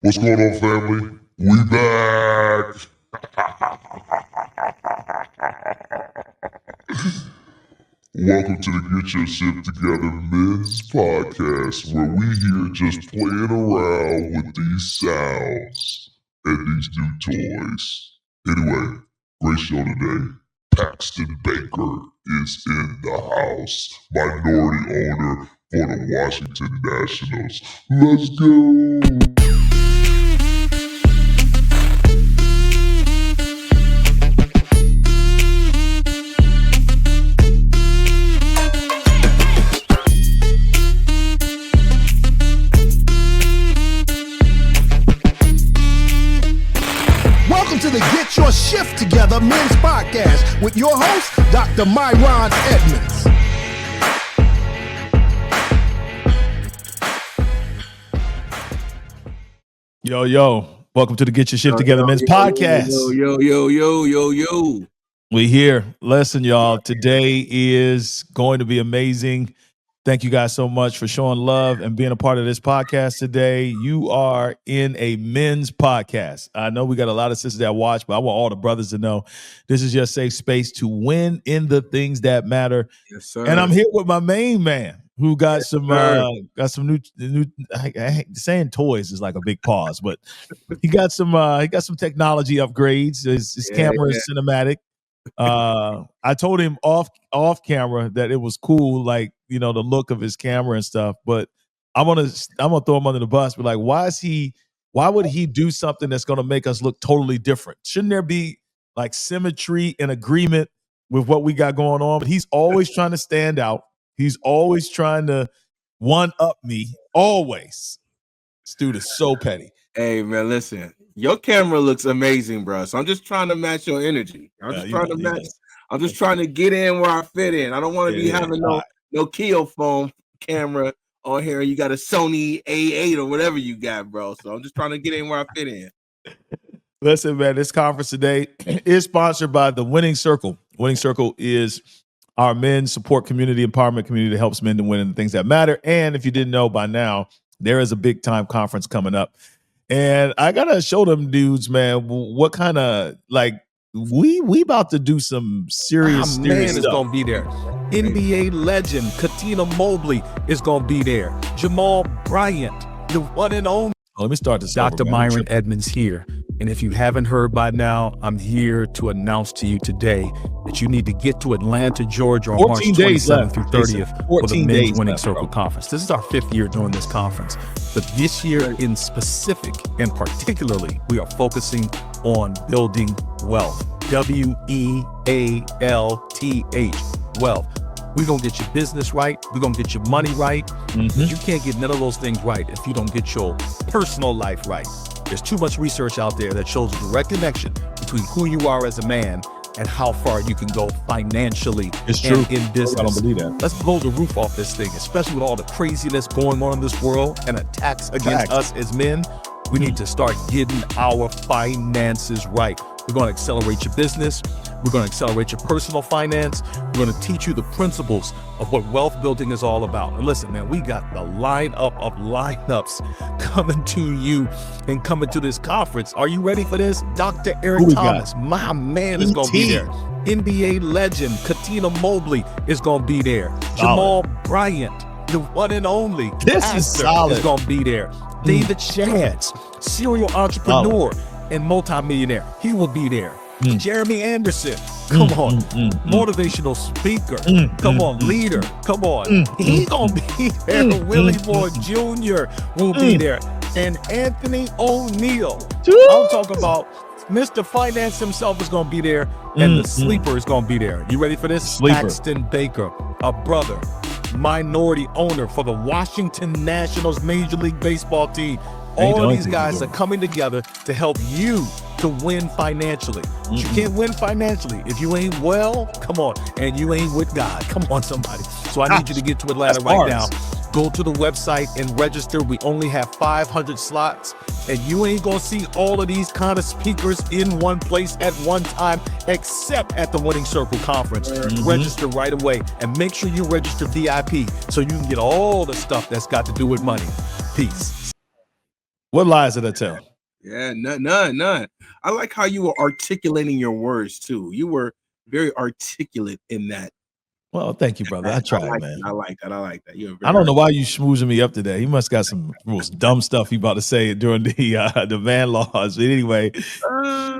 What's going on, family? We back! Welcome to the Get Your Shit Together Men's Podcast, where we here just playing around with these sounds and these new toys. Anyway, great show today. Paxton Baker is in the house, minority owner for the Washington Nationals. Let's go! To the Get Your Shift Together Men's Podcast with your host, Dr. Myron Edmonds. Yo, welcome to the Get Your Shift Together Men's Podcast. Yo. We here. Listen, y'all, today is going to be amazing. Thank you guys so much for showing love and being a part of this podcast today. You are in a men's podcast. I know we got a lot of sisters that watch, but I want all the brothers to know this is your safe space to win in the things that matter. Yes, sir. And I'm here with my main man who got some new saying toys is like a big pause, but he got some technology upgrades. His camera is cinematic. I told him off camera that it was cool, like, you know, the look of his camera and stuff, but I'm gonna throw him under the bus. But like, why would he do something that's gonna make us look totally different? Shouldn't there be like symmetry and agreement with what we got going on? But he's always trying to stand out. He's always trying to one up me. Always. This dude is so petty. Hey man, listen. Your camera looks amazing, bro. So I'm just trying to match your energy. I'm just trying to get in where I fit in. I don't want to be having no Keophone camera on here. You got a Sony A8 or whatever you got, bro. So I'm just trying to get in where I fit in. Listen, man, this conference today is sponsored by the Winning Circle. Winning Circle is our men's support community, empowerment community that helps men to win in the things that matter. And if you didn't know by now, there is a big time conference coming up. And I gotta show them dudes, man, what kind of, like, we about to do some serious Man is stuff. gonna be there. NBA legend Katina Mobley is gonna be there. Jamal Bryant, the one and only. Let me start this. Dr. Myron Edmonds here. And if you haven't heard by now, I'm here to announce to you today that you need to get to Atlanta, Georgia on March 27th through 30th for the Men's Winning Circle Conference. This is our 5th year doing this conference. But this year in specific and particularly, we are focusing on building wealth. W-E-A-L-T-H, wealth. We're going to get your business right. We're going to get your money right. Mm-hmm. But you can't get none of those things right if you don't get your personal life right. There's too much research out there that shows a direct connection between who you are as a man and how far you can go financially and in business. I don't believe that. Let's blow the roof off this thing, especially with all the craziness going on in this world and attacks against us as men. We need to start getting our finances right. We're going to accelerate your business. We're going to accelerate your personal finance. We're going to teach you the principles of what wealth building is all about. And listen, man, we got the lineup of lineups coming to you and coming to this conference. Are you ready for this? Dr. Eric Thomas, my man, is going to be there. NBA legend Katina Mobley is going to be there. Jamal Bryant, the one and only This is solid. is going to be there. David Shads, serial entrepreneur and multimillionaire. He will be there. Jeremy Anderson, come on, motivational speaker, come on, leader, come on. He's gonna be there. Willie Moore Jr. will be there, and Anthony O'Neal. I'm talking about Mr. Finance himself is gonna be there, and the sleeper is gonna be there. You ready for this? Paxton Baker, a brother, minority owner for the Washington Nationals Major League Baseball team. All of these guys are coming together to help you to win financially. You can't win financially if you ain't well, come on, and you ain't with God. Come on, somebody. So I need you to get to Atlanta right now. Go to the website and register. We only have 500 slots, and you ain't gonna see all of these kind of speakers in one place at one time, except at the Winning Circle Conference. Register right away, and make sure you register VIP so you can get all the stuff that's got to do with money. Peace. What lies did I tell? Yeah, none. I like how you were articulating your words too. You were very articulate in that. Well, thank you, brother. I tried, like man. I like that. You're I don't know why you schmoozing me up today. He must got some most dumb stuff he about to say during the van laws. But anyway,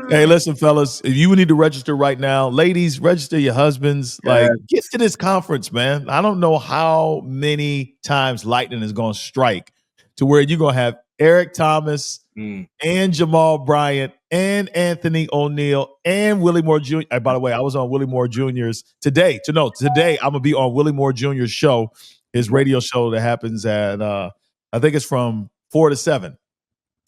hey, listen, fellas, if you need to register right now, ladies, register your husbands. Like, get to this conference, man. I don't know how many times lightning is going to strike to where you're going to have Eric Thomas and Jamal Bryant and Anthony O'Neal and Willie Moore Jr. By the way, I was on Willie Moore Jr.'s today. Today I'm gonna be on Willie Moore Jr.'s show, his radio show that happens at I think it's from 4 to 7.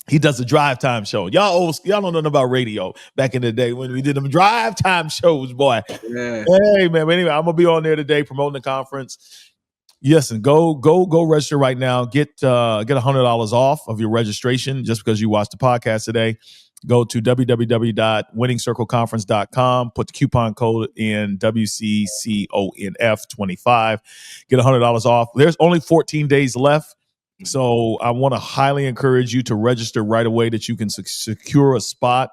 He does a drive time show. Y'all don't know nothing about radio back in the day when we did them drive time shows, boy. Yeah. Hey man, but anyway, I'm gonna be on there today promoting the conference. Yes, and go register right now. Get $100 off of your registration just because you watched the podcast today. Go to www.winningcircleconference.com. Put the coupon code in WCCONF25. Get $100 off. There's only 14 days left. So I want to highly encourage you to register right away that you can secure a spot.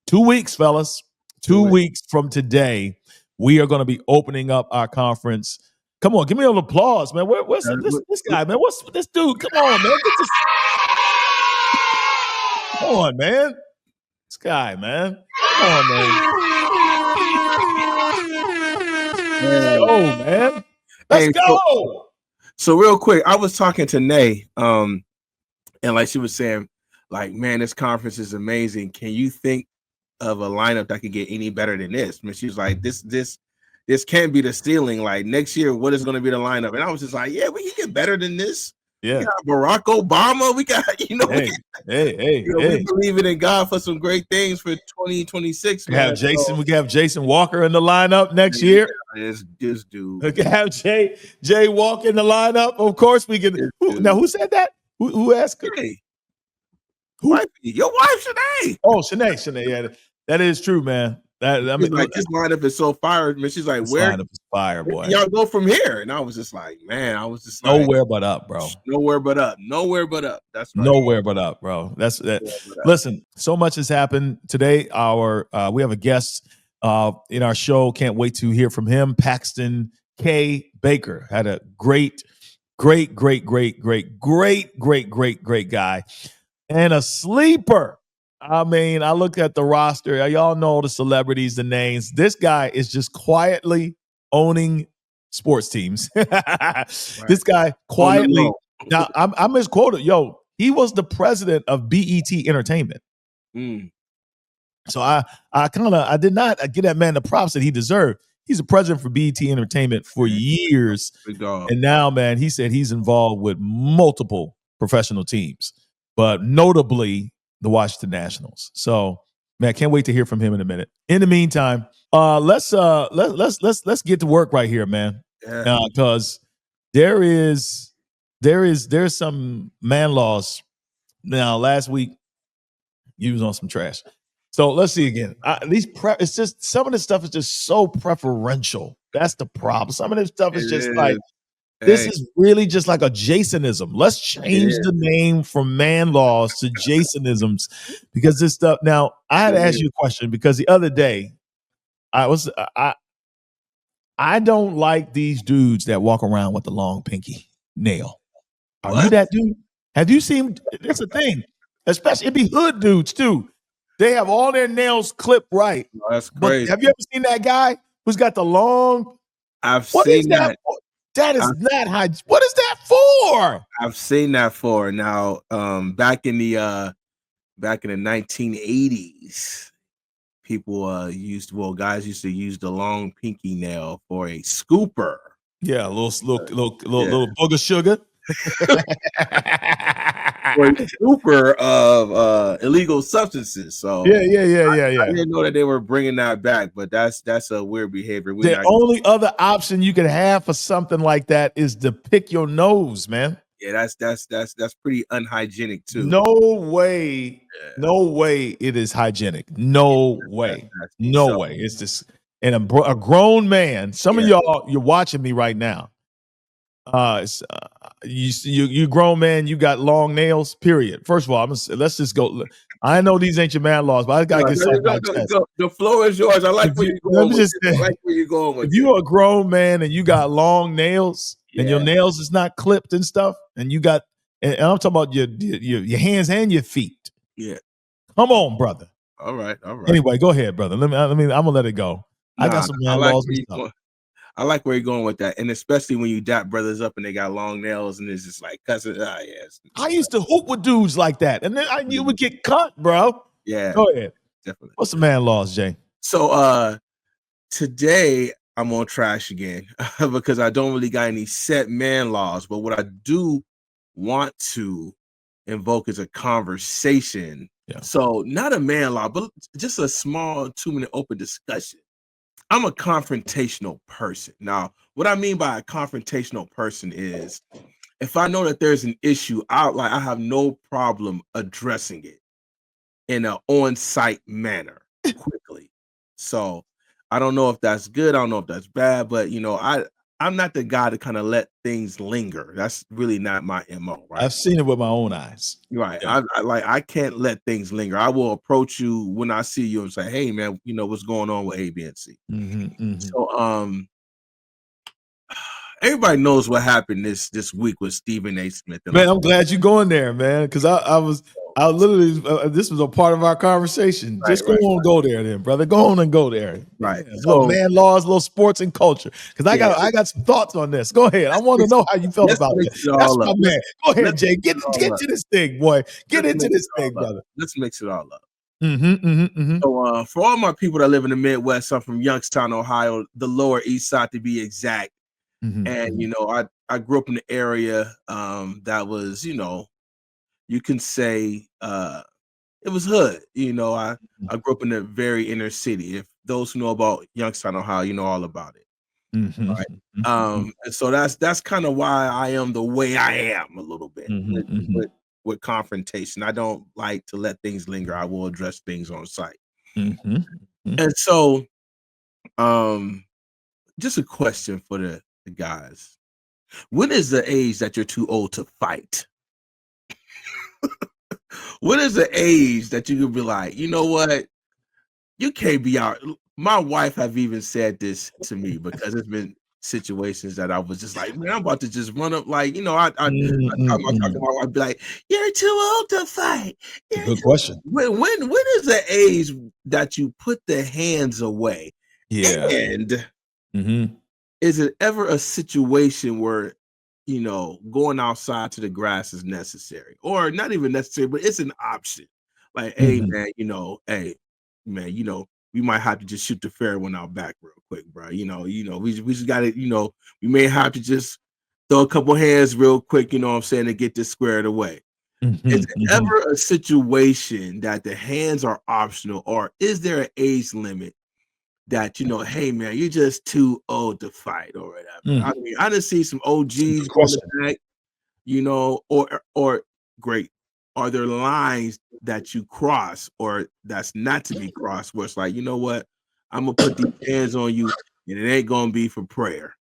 2 weeks, fellas. 2 weeks from today, we are going to be opening up our conference. Come on, give me an applause, man. Where's this guy, man? What's this dude? Come on, man. Come on, man. This guy, man. Come on, man. Go, man. Let's go. So real quick, I was talking to Nay, and like she was saying, like, man, this conference is amazing. Can you think of a lineup that could get any better than this? I mean, she was like, this can't be the ceiling. Like next year, what is going to be the lineup? And I was just like, yeah, we can get better than this. Yeah, we got Barack Obama. We got, we believe in God for some great things for 2026. We have Jason. We can have Jason Walker in the lineup next year. This dude. We can have Jay Walker in the lineup. Of course, we can. Who said that? Who asked? Hey, your wife, Shanae. Oh, Shanae. Yeah, that is true, man. I mean, like this lineup is so fire. I mean, she's like, where lineup is fire, boy? Y'all go from here, and I was just like, man, nowhere but up, bro. Nowhere but up. That's right. Nowhere but up, bro. That's that. Listen, so much has happened today. We have a guest in our show. Can't wait to hear from him. Paxton K. Baker had a great guy and a sleeper. I mean, I look at the roster. Y'all know the celebrities, the names. This guy is just quietly owning sports teams. This guy quietly. Now, I misquoted. Yo, he was the president of BET Entertainment. So I did not get that man the props that he deserved. He's the president for BET Entertainment for years. And now, man, he said he's involved with multiple professional teams, but notably the Washington Nationals. So, man, can't wait to hear from him in a minute. In the meantime, let's get to work right here, man. Because there's some man laws. Now, last week you was on some trash. So let's see again. It's just some of this stuff is just so preferential. That's the problem. Some of this stuff is just like. This is really just like a Jasonism. Let's change the name from man laws to Jasonisms because this stuff. Now, I had to ask you a question because the other day I don't like these dudes that walk around with the long pinky nail. Are you that dude? Have you seen? That's a thing. Especially it be hood dudes too. They have all their nails clipped right. Oh, that's crazy. But have you ever seen that guy who's got the long? I've seen that. That is not high. What is that for? I've seen that for now. Back in the 1980s, people guys used to use the long pinky nail for a scooper. Yeah, a little booger sugar. For a scooper of illegal substances. So yeah. I didn't know that they were bringing that back, but that's a weird behavior. The only other option you could have for something like that is to pick your nose, man. Yeah, that's pretty unhygienic too. No way it is hygienic. No way. It's just and a grown man. Some of y'all, you're watching me right now. You grown man, you got long nails. Period. First of all, let's just go. I know these ain't your man laws, but I gotta get something out of chest. The floor is yours. I like where you're going with this. I like where you're going with If you are a grown man and you got long nails and your nails is not clipped and stuff, and you got, and I'm talking about your hands and your feet. Yeah. Come on, brother. All right. Anyway, go ahead, brother. I'm gonna let it go. I got some man laws and stuff. I like where you're going with that, and especially when you dap brothers up and they got long nails, and it's just like cousin. Yes. I used to hoop with dudes like that, and then you would get cut, bro. Yeah. Go ahead. Definitely. What's the man laws, Jay? So today I'm on trash again because I don't really got any set man laws, but what I do want to invoke is a conversation. Yeah. So not a man law, but just a small 2-minute open discussion. I'm a confrontational person. Now, what I mean by a confrontational person is if I know that there's an issue, I have no problem addressing it in an on-site manner quickly. So I don't know if that's good. I don't know if that's bad, but I'm not the guy to kind of let things linger. That's really not my MO, right? I've seen it with my own eyes. Right. Yeah. I can't let things linger. I will approach you when I see you and say, hey man, what's going on with A, B, and C. So everybody knows what happened this week with Stephen A. Smith. Man, I'm glad you're going there, man, because I literally this was a part of our conversation. Just go there, then, brother. Go on and go there. Right. Yeah, little man laws, little sports and culture. Because I got some thoughts on this. Go ahead. I want to know how you felt about it. That's my man. Go ahead, Jay. Get to this thing, boy. Get into this thing, brother. Let's mix it all up. So for all my people that live in the Midwest, I'm from Youngstown, Ohio, the Lower East Side to be exact. And I grew up in the area that was, you can say it was hood. I grew up in a very inner city. If those who know about Youngstown, Ohio, you know all about it. Right. And so that's kind of why I am the way I am a little bit with confrontation. I don't like to let things linger. I will address things on site. And so just a question for the guys. When is the age that you're too old to fight? What is the age that you could be like, you know what? You can't be out. My wife have even said this to me because it's been situations that I was just like, man, I'm about to just run up. Like, I'd be like, you're too old to fight. Good question. When is the age that you put the hands away? Yeah. And is it ever a situation where going outside to the grass is necessary, or not even necessary, but it's an option? Like, hey man, we might have to just shoot the fair one out back real quick, bro. We just got it. We may have to just throw a couple hands real quick. You know what I'm saying, to get this squared away. Is it ever a situation that the hands are optional, or is there an age limit that hey man, you're just too old to fight or whatever? I mean, I done see some OGs going back, or great. Are there lines that you cross or that's not to be crossed where it's like, you know what, I'm gonna put these hands on you and it ain't gonna be for prayer?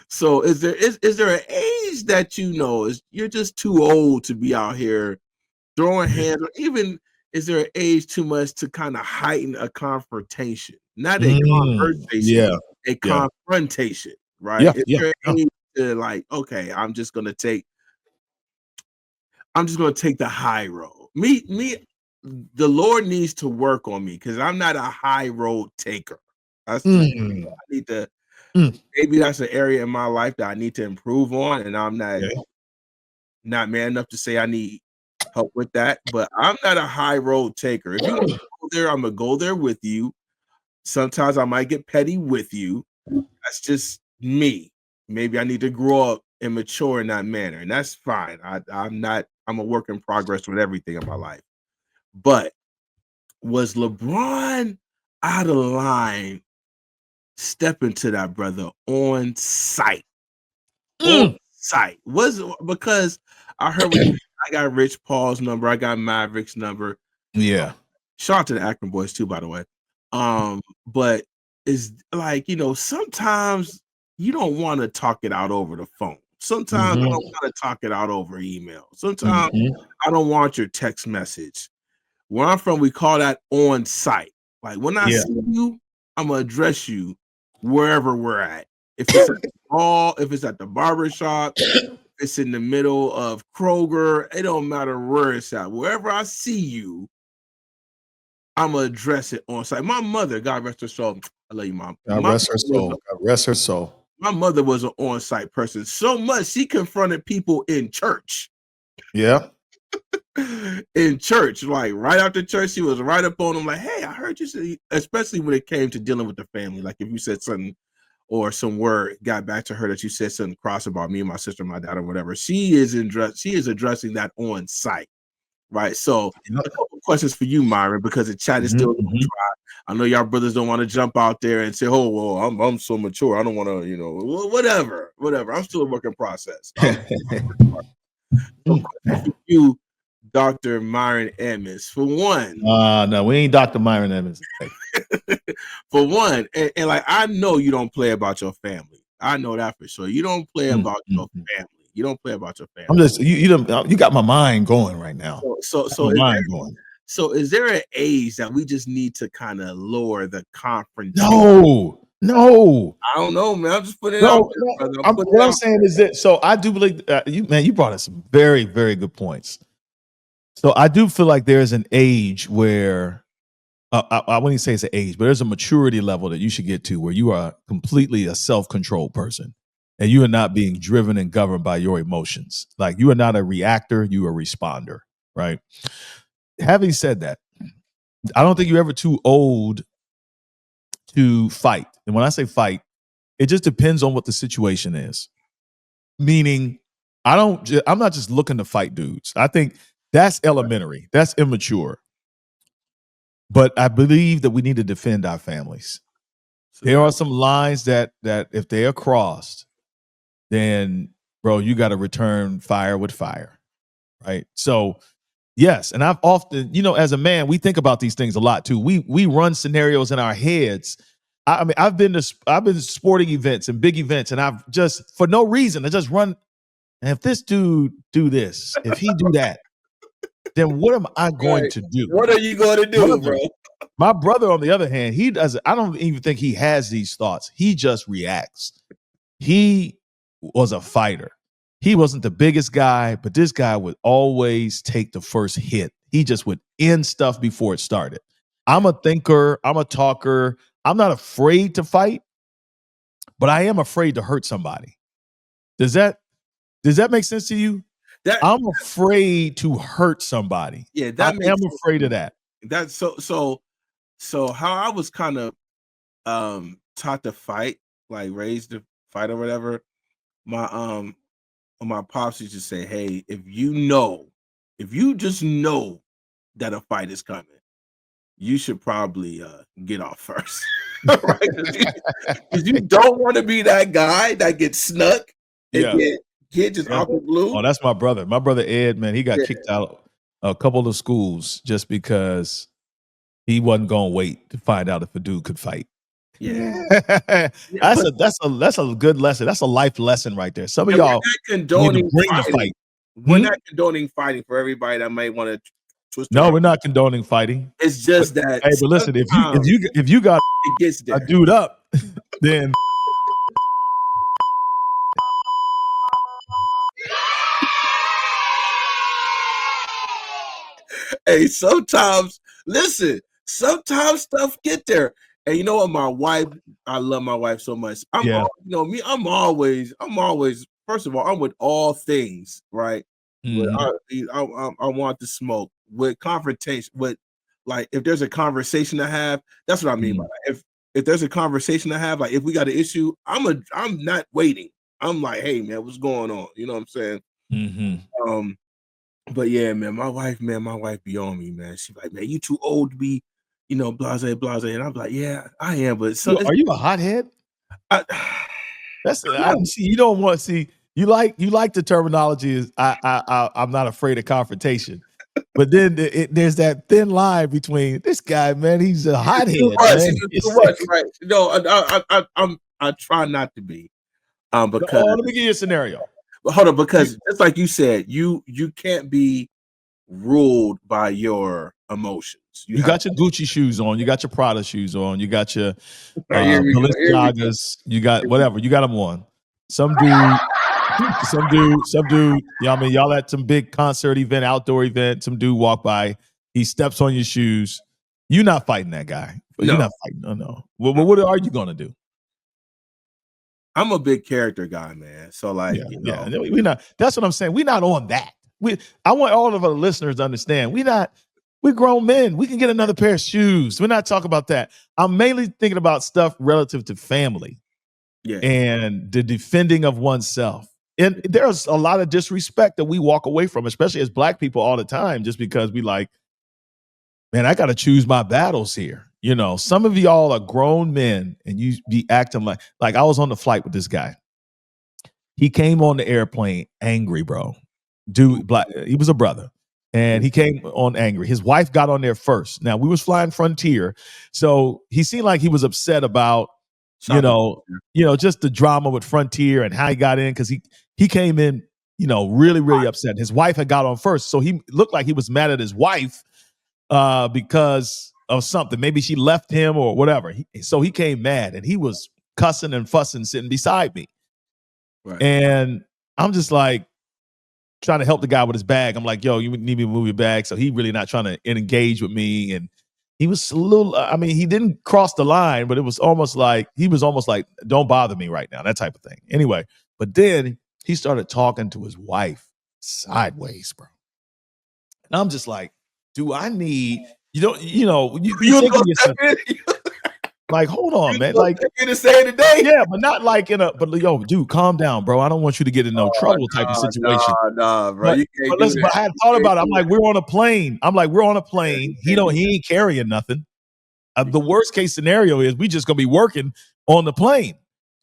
So is there an age that you're just too old to be out here throwing hands, or even is there an age too much to kind of heighten a confrontation? Not a conversation, a confrontation, right? Is there an age to like, okay, I'm just gonna take the high road. The Lord needs to work on me because I'm not a high road taker. That's I need to. Maybe that's an area in my life that I need to improve on, and I'm not man enough to say I need help with that. But I'm not a high road taker. If you want to go there, I'm gonna go there with you. Sometimes I might get petty with you. That's just me. Maybe I need to grow up and mature in that manner, and that's fine. I'm a work in progress with everything in my life. But was LeBron out of line stepping to that brother on site? On site. Because I heard I got Rich Paul's number, I got Maverick's number. Yeah. Shout out to the Akron boys too, by the way. But it's like, sometimes you don't want to talk it out over the phone. Sometimes I don't want to talk it out over email. Sometimes I don't want your text message. Where I'm from, we call that on site. Like when I see you, I'm gonna address you wherever we're at. If it's at the mall, if it's at the barbershop, if it's in the middle of Kroger, it don't matter where it's at. Wherever I see you, I'm gonna address it on site. My mother, God rest her soul. I love you, Mom. God rest her soul. God rest her soul. My mother was an on-site person so much she confronted people in church. Yeah. In church, like right after church, she was right up on them, like, "Hey, I heard you say," especially when it came to dealing with the family. Like if you said something or some word got back to her that you said something cross about me and my sister, my dad, or whatever, she is addressing that on site. Right. So a couple questions for you, Myron, because the chat is still dry. I know y'all brothers don't want to jump out there and say, "Oh, well, I'm so mature. I don't want to, whatever. I'm still a work in process." So question for you, Dr. Myron Edmonds. For one, no, we ain't Dr. Myron Edmonds. For one, and like I know you don't play about your family. I know that for sure. You don't play about your family. You don't play about your family. I'm just you got my mind going right now. So is there an age that we just need to kind of lower the confrontation? No. I don't know, man. I'm just putting it out there, brother. What I'm saying is that, so I do believe you brought us some very, very good points. So I do feel like there's an age where I wouldn't say it's an age, but there's a maturity level that you should get to where you are completely a self-controlled person and you are not being driven and governed by your emotions. Like you are not a reactor, you are a responder, right? Having said that, I don't think you're ever too old to fight. And when I say fight, it just depends on what the situation is. Meaning, I'm not just looking to fight dudes. I think that's elementary. That's immature. But I believe that we need to defend our families. There are some lines that if they are crossed, then bro, you got to return fire with fire. Right? So yes, and I've often, as a man, we think about these things a lot too. We run scenarios in our heads. I mean, I've been to sporting events and big events, and I've just, for no reason, I just run. And if this dude do this, if he do that, then what am I going to do? What are you going to do, bro? My brother, on the other hand, he doesn't. I don't even think he has these thoughts. He just reacts. He was a fighter. He wasn't the biggest guy, but this guy would always take the first hit. He just would end stuff before it started. I'm a thinker. I'm a talker. I'm not afraid to fight, but I am afraid to hurt somebody. Does that make sense to you? I'm afraid to hurt somebody. Yeah, I am afraid of that. That's so how I was kind of taught to fight, like raised to fight or whatever. My pops used to say, "Hey, if you just know that a fight is coming, you should probably get off first." Right? Because you don't want to be that guy that gets snuck and get just out the blue. Oh, that's my brother. My brother Ed, man, he got kicked out a couple of schools just because he wasn't gonna wait to find out if a dude could fight. That's a good lesson. That's a life lesson right there. Some of y'all need to bring the fight. We're not condoning fighting for everybody that might want to twist. No, we're not condoning fighting. It's just that. Hey, but listen, if you got it gets there. A dude up, then. Hey, sometimes stuff get there. And you know what, my wife, I love my wife so much. I'm always, first of all, I'm with all things, right? Mm-hmm. I want to smoke with confrontation, with like if there's a conversation to have, that's what I mean by that. If there's a conversation to have, like if we got an issue, I'm not waiting. I'm like, hey man, what's going on? You know what I'm saying? Mm-hmm. But yeah, man, my wife be on me, man. She's like, man, you too old to be, blase. And I'm like, yeah, I am. But are you a hothead? You don't want to see. You like the terminology is I'm not afraid of confrontation. But then there's that thin line between this guy, man. He's a hothead. Too much, right? No, I try not to be. Because let me give you a scenario. Hold on, because just like you said, you can't be ruled by your emotions. You got your Gucci shoes on, you got your Prada shoes on, you got your Balenciagas, you got whatever, you got them on. Some dude, y'all mean y'all at some big concert event, outdoor event, some dude walk by, he steps on your shoes. You're not fighting that guy. No. You're not fighting. No. What are you gonna do? I'm a big character guy, man. So like, we're not. That's what I'm saying. We're not on that. I want all of our listeners to understand. We're grown men. We can get another pair of shoes. We're not talking about that. I'm mainly thinking about stuff relative to family, and the defending of oneself. And there's a lot of disrespect that we walk away from, especially as Black people, all the time, just because we like, man, I got to choose my battles here. You know, some of y'all are grown men and you be acting like I was on the flight with this guy. He came on the airplane angry, bro. Dude, Black, he was a brother. And he came on angry. His wife got on there first. Now, we was flying Frontier. So he seemed like he was upset about, you know, just the drama with Frontier and how he got in, because he came in, really, really upset. His wife had got on first. So he looked like he was mad at his wife because of something. Maybe she left him or whatever. So he came mad and he was cussing and fussing sitting beside me. Right. And I'm just like trying to help the guy with his bag. I'm like, yo, you need me to move your bag. So he really not trying to engage with me. And he was a little, he didn't cross the line, but it was almost like, don't bother me right now, that type of thing. Anyway, but then he started talking to his wife sideways, bro. And I'm just like, do I need, you like, hold on, man. Like, to say today. Yeah, but not like but yo, dude, calm down, bro. I don't want you to get in no trouble type of situation. Nah, bro. But I had thought about it. I'm like, we're on a plane. He ain't carrying nothing. The worst case scenario is we just gonna be working on the plane.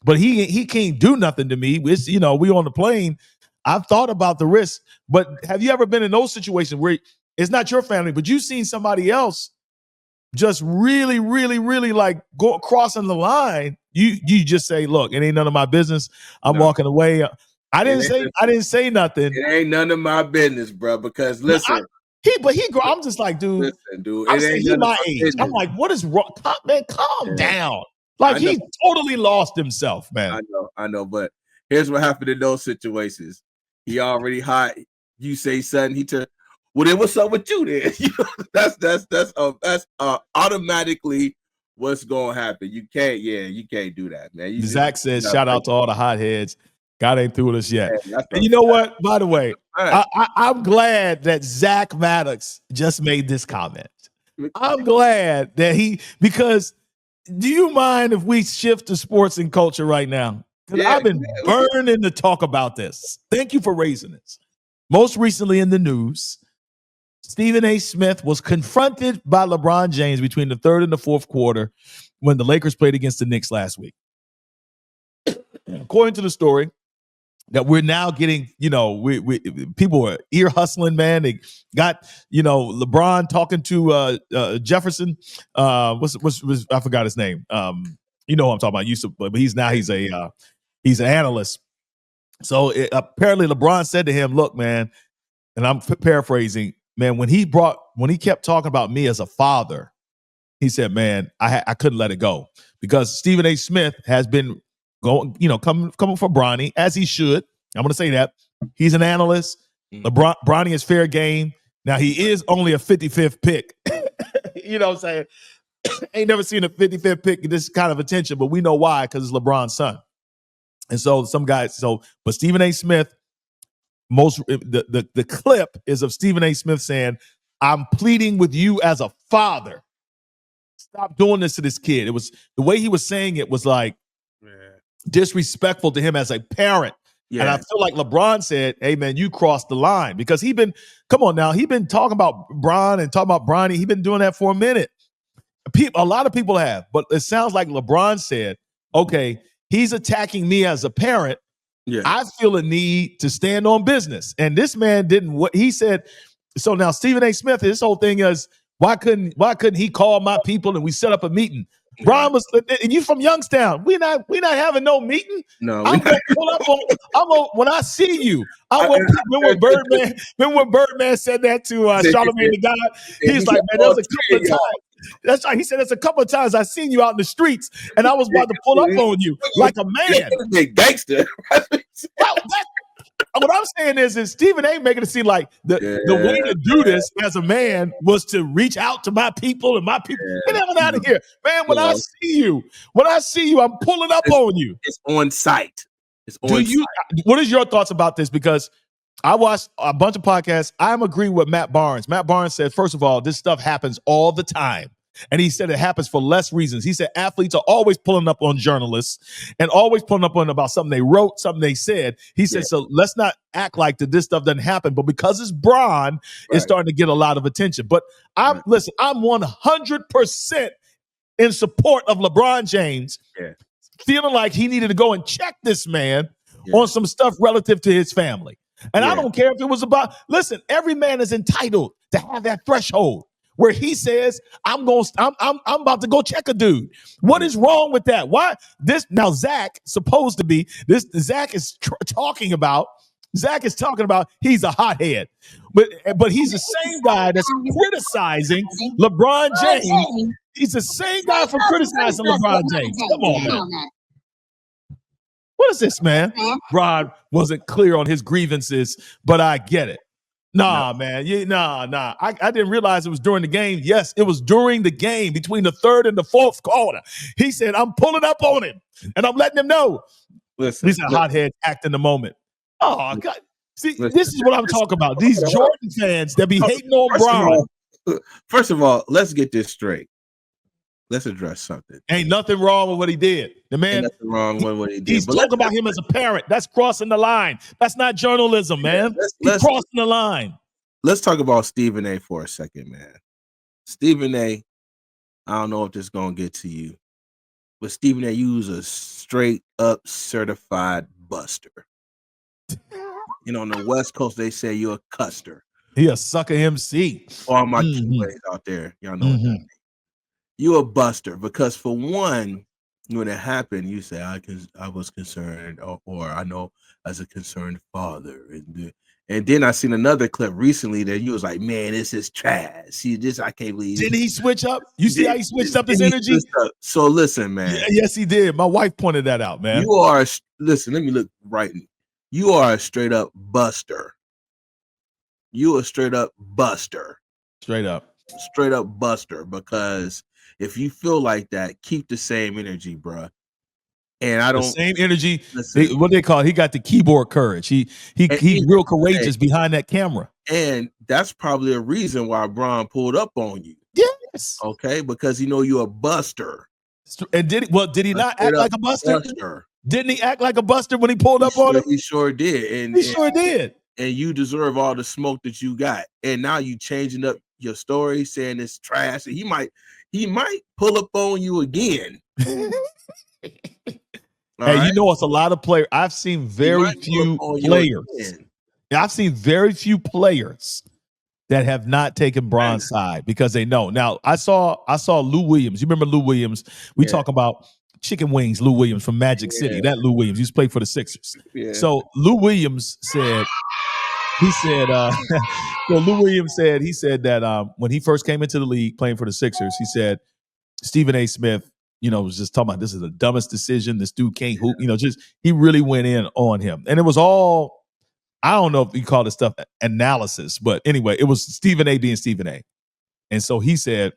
But he can't do nothing to me. It's, we on the plane. I've thought about the risk, but have you ever been in those situations where it's not your family, but you've seen somebody else just really, really, really like go crossing the line? You just say, look, it ain't none of my business. I'm walking away. I didn't say nothing. It ain't none of my business, bro. Because listen, I'm just like, dude. Listen, dude. He my age. Business. I'm like, what is wrong? Man, calm down. Like he totally lost himself, man. I know. But here's what happened in those situations. He already hot. You say something. Well, then what's up with you then? That's automatically what's gonna happen. You can't do that, man. Zach says, shout out to all the hotheads. God ain't through with us yet. And you know what? By the way, I'm glad that Zach Maddox just made this comment. I'm glad that because do you mind if we shift to sports and culture right now? Because I've been burning to talk about this. Thank you for raising this. Most recently in the news, Stephen A. Smith was confronted by LeBron James between the third and the fourth quarter when the Lakers played against the Knicks last week. According to the story that we're now getting, we people were ear hustling, man. They got, LeBron talking to Jefferson. What's I forgot his name. You know what I'm talking about. But he's an analyst. So apparently LeBron said to him, look, man, and I'm paraphrasing, man, when he kept talking about me as a father, he said, man, I couldn't let it go because Stephen A. Smith has been going, coming for Bronny, as he should. I'm going to say that. He's an analyst. Bronny is fair game. Now, he is only a 55th pick. You know what I'm saying? Ain't never seen a 55th pick get this kind of attention, but we know why, because it's LeBron's son. And so but Stephen A. Smith, the clip is of Stephen A. Smith saying, I'm pleading with you as a father. Stop doing this to this kid. It was the way he was saying it was like disrespectful to him as a parent. Yeah. And I feel like LeBron said, hey, man, you crossed the line because he's been talking about Bron and talking about Bronny. He's been doing that for a minute. A lot of people have, but it sounds like LeBron said, okay, he's attacking me as a parent. Yeah. I feel a need to stand on business. And this man didn't. What he said. So now Stephen A. Smith, his whole thing is, why couldn't he call my people and we set up a meeting? Bron was, and you from Youngstown. We not having no meeting. No, I'm gonna pull up on. When I see you, I'm gonna. Remember when Birdman said that to Charlamagne the God? He's like, man, there's a couple of times. That's right. He said there's a couple of times I seen you out in the streets, and I was about to pull up on you like a man. Big gangster. What I'm saying is Stephen A making it seem like the way to do this as a man was to reach out to my people and my people. Get them out of here, man. When I see you, I'm pulling up on you. It's on site. What is your thoughts about this? Because I watched a bunch of podcasts. I'm agreeing with Matt Barnes. Matt Barnes said, first of all, this stuff happens all the time. And he said it happens for less reasons. He said athletes are always pulling up on journalists and always pulling up on about something they wrote, something they said. He said, so let's not act like this stuff doesn't happen. But because it's Bron, it's starting to get a lot of attention. But I'm 100% in support of LeBron James, feeling like he needed to go and check this man on some stuff relative to his family. And I don't care if it was about, listen, every man is entitled to have that threshold where he says, I'm about to go check a dude. What is wrong with that? Why this now? Zach supposed to be this. Zach is talking about he's a hothead, but he's the same guy that's criticizing LeBron James. He's the same guy for criticizing LeBron James. Come on, man. What is this, man? Bron wasn't clear on his grievances, but I get it. Man. I didn't realize it was during the game. Yes, it was during the game between the third and the fourth quarter. He said, I'm pulling up on him, and I'm letting him know. Listen, he's a hothead act in the moment. Oh, God. See, this is what I'm talking about. These Jordan fans that be hating on Bron. First of all, let's get this straight. Let's address something. Ain't nothing wrong with what he did. The man, ain't nothing wrong with what he did. He's talking about him as a parent. That's crossing the line. That's not journalism, man. He's crossing the line. Let's talk about Stephen A for a second, man. Stephen A, I don't know if this is going to get to you, but Stephen A, you was a straight up certified buster. On the West Coast, they say you're a custer. He a sucker MC. All my teammates out there, y'all know what that means. You a buster because for one, when it happened, you say I was concerned, or I know as a concerned father, and then I seen another clip recently that you was like, man, this is trash. See this, I can't believe. Didn't he switch up? You see how he switched up his energy? So listen, man. Yes, he did. My wife pointed that out, man. You are listen. Let me look right. You are a straight up buster. You a straight up buster. Straight up buster because. If you feel like that, keep the same energy, bro. And I don't the same energy. What they call it? He got the keyboard courage. He's real courageous behind that camera. And that's probably a reason why Bron pulled up on you. Yes. Okay, because you're a buster. And did he not act like a buster? Didn't he act like a buster when he pulled up on him? He sure did. He sure did. And you deserve all the smoke that you got. And now you changing up your story, saying it's trash. And he might pull up on you again. Hey, right? It's a lot of players. I've seen very few players. I've seen very few players that have not taken Bron's side because they know. Now, I saw Lou Williams. You remember Lou Williams? We talk about chicken wings, Lou Williams from Magic City. That Lou Williams used to play for the Sixers. Yeah. So Lou Williams said, Lou Williams said, that when he first came into the league playing for the Sixers, he said, Stephen A. Smith, was just talking about this is the dumbest decision. This dude can't hoop. He really went in on him. And it was all, I don't know if you call this stuff analysis, but anyway, it was Stephen A. being Stephen A. And so he said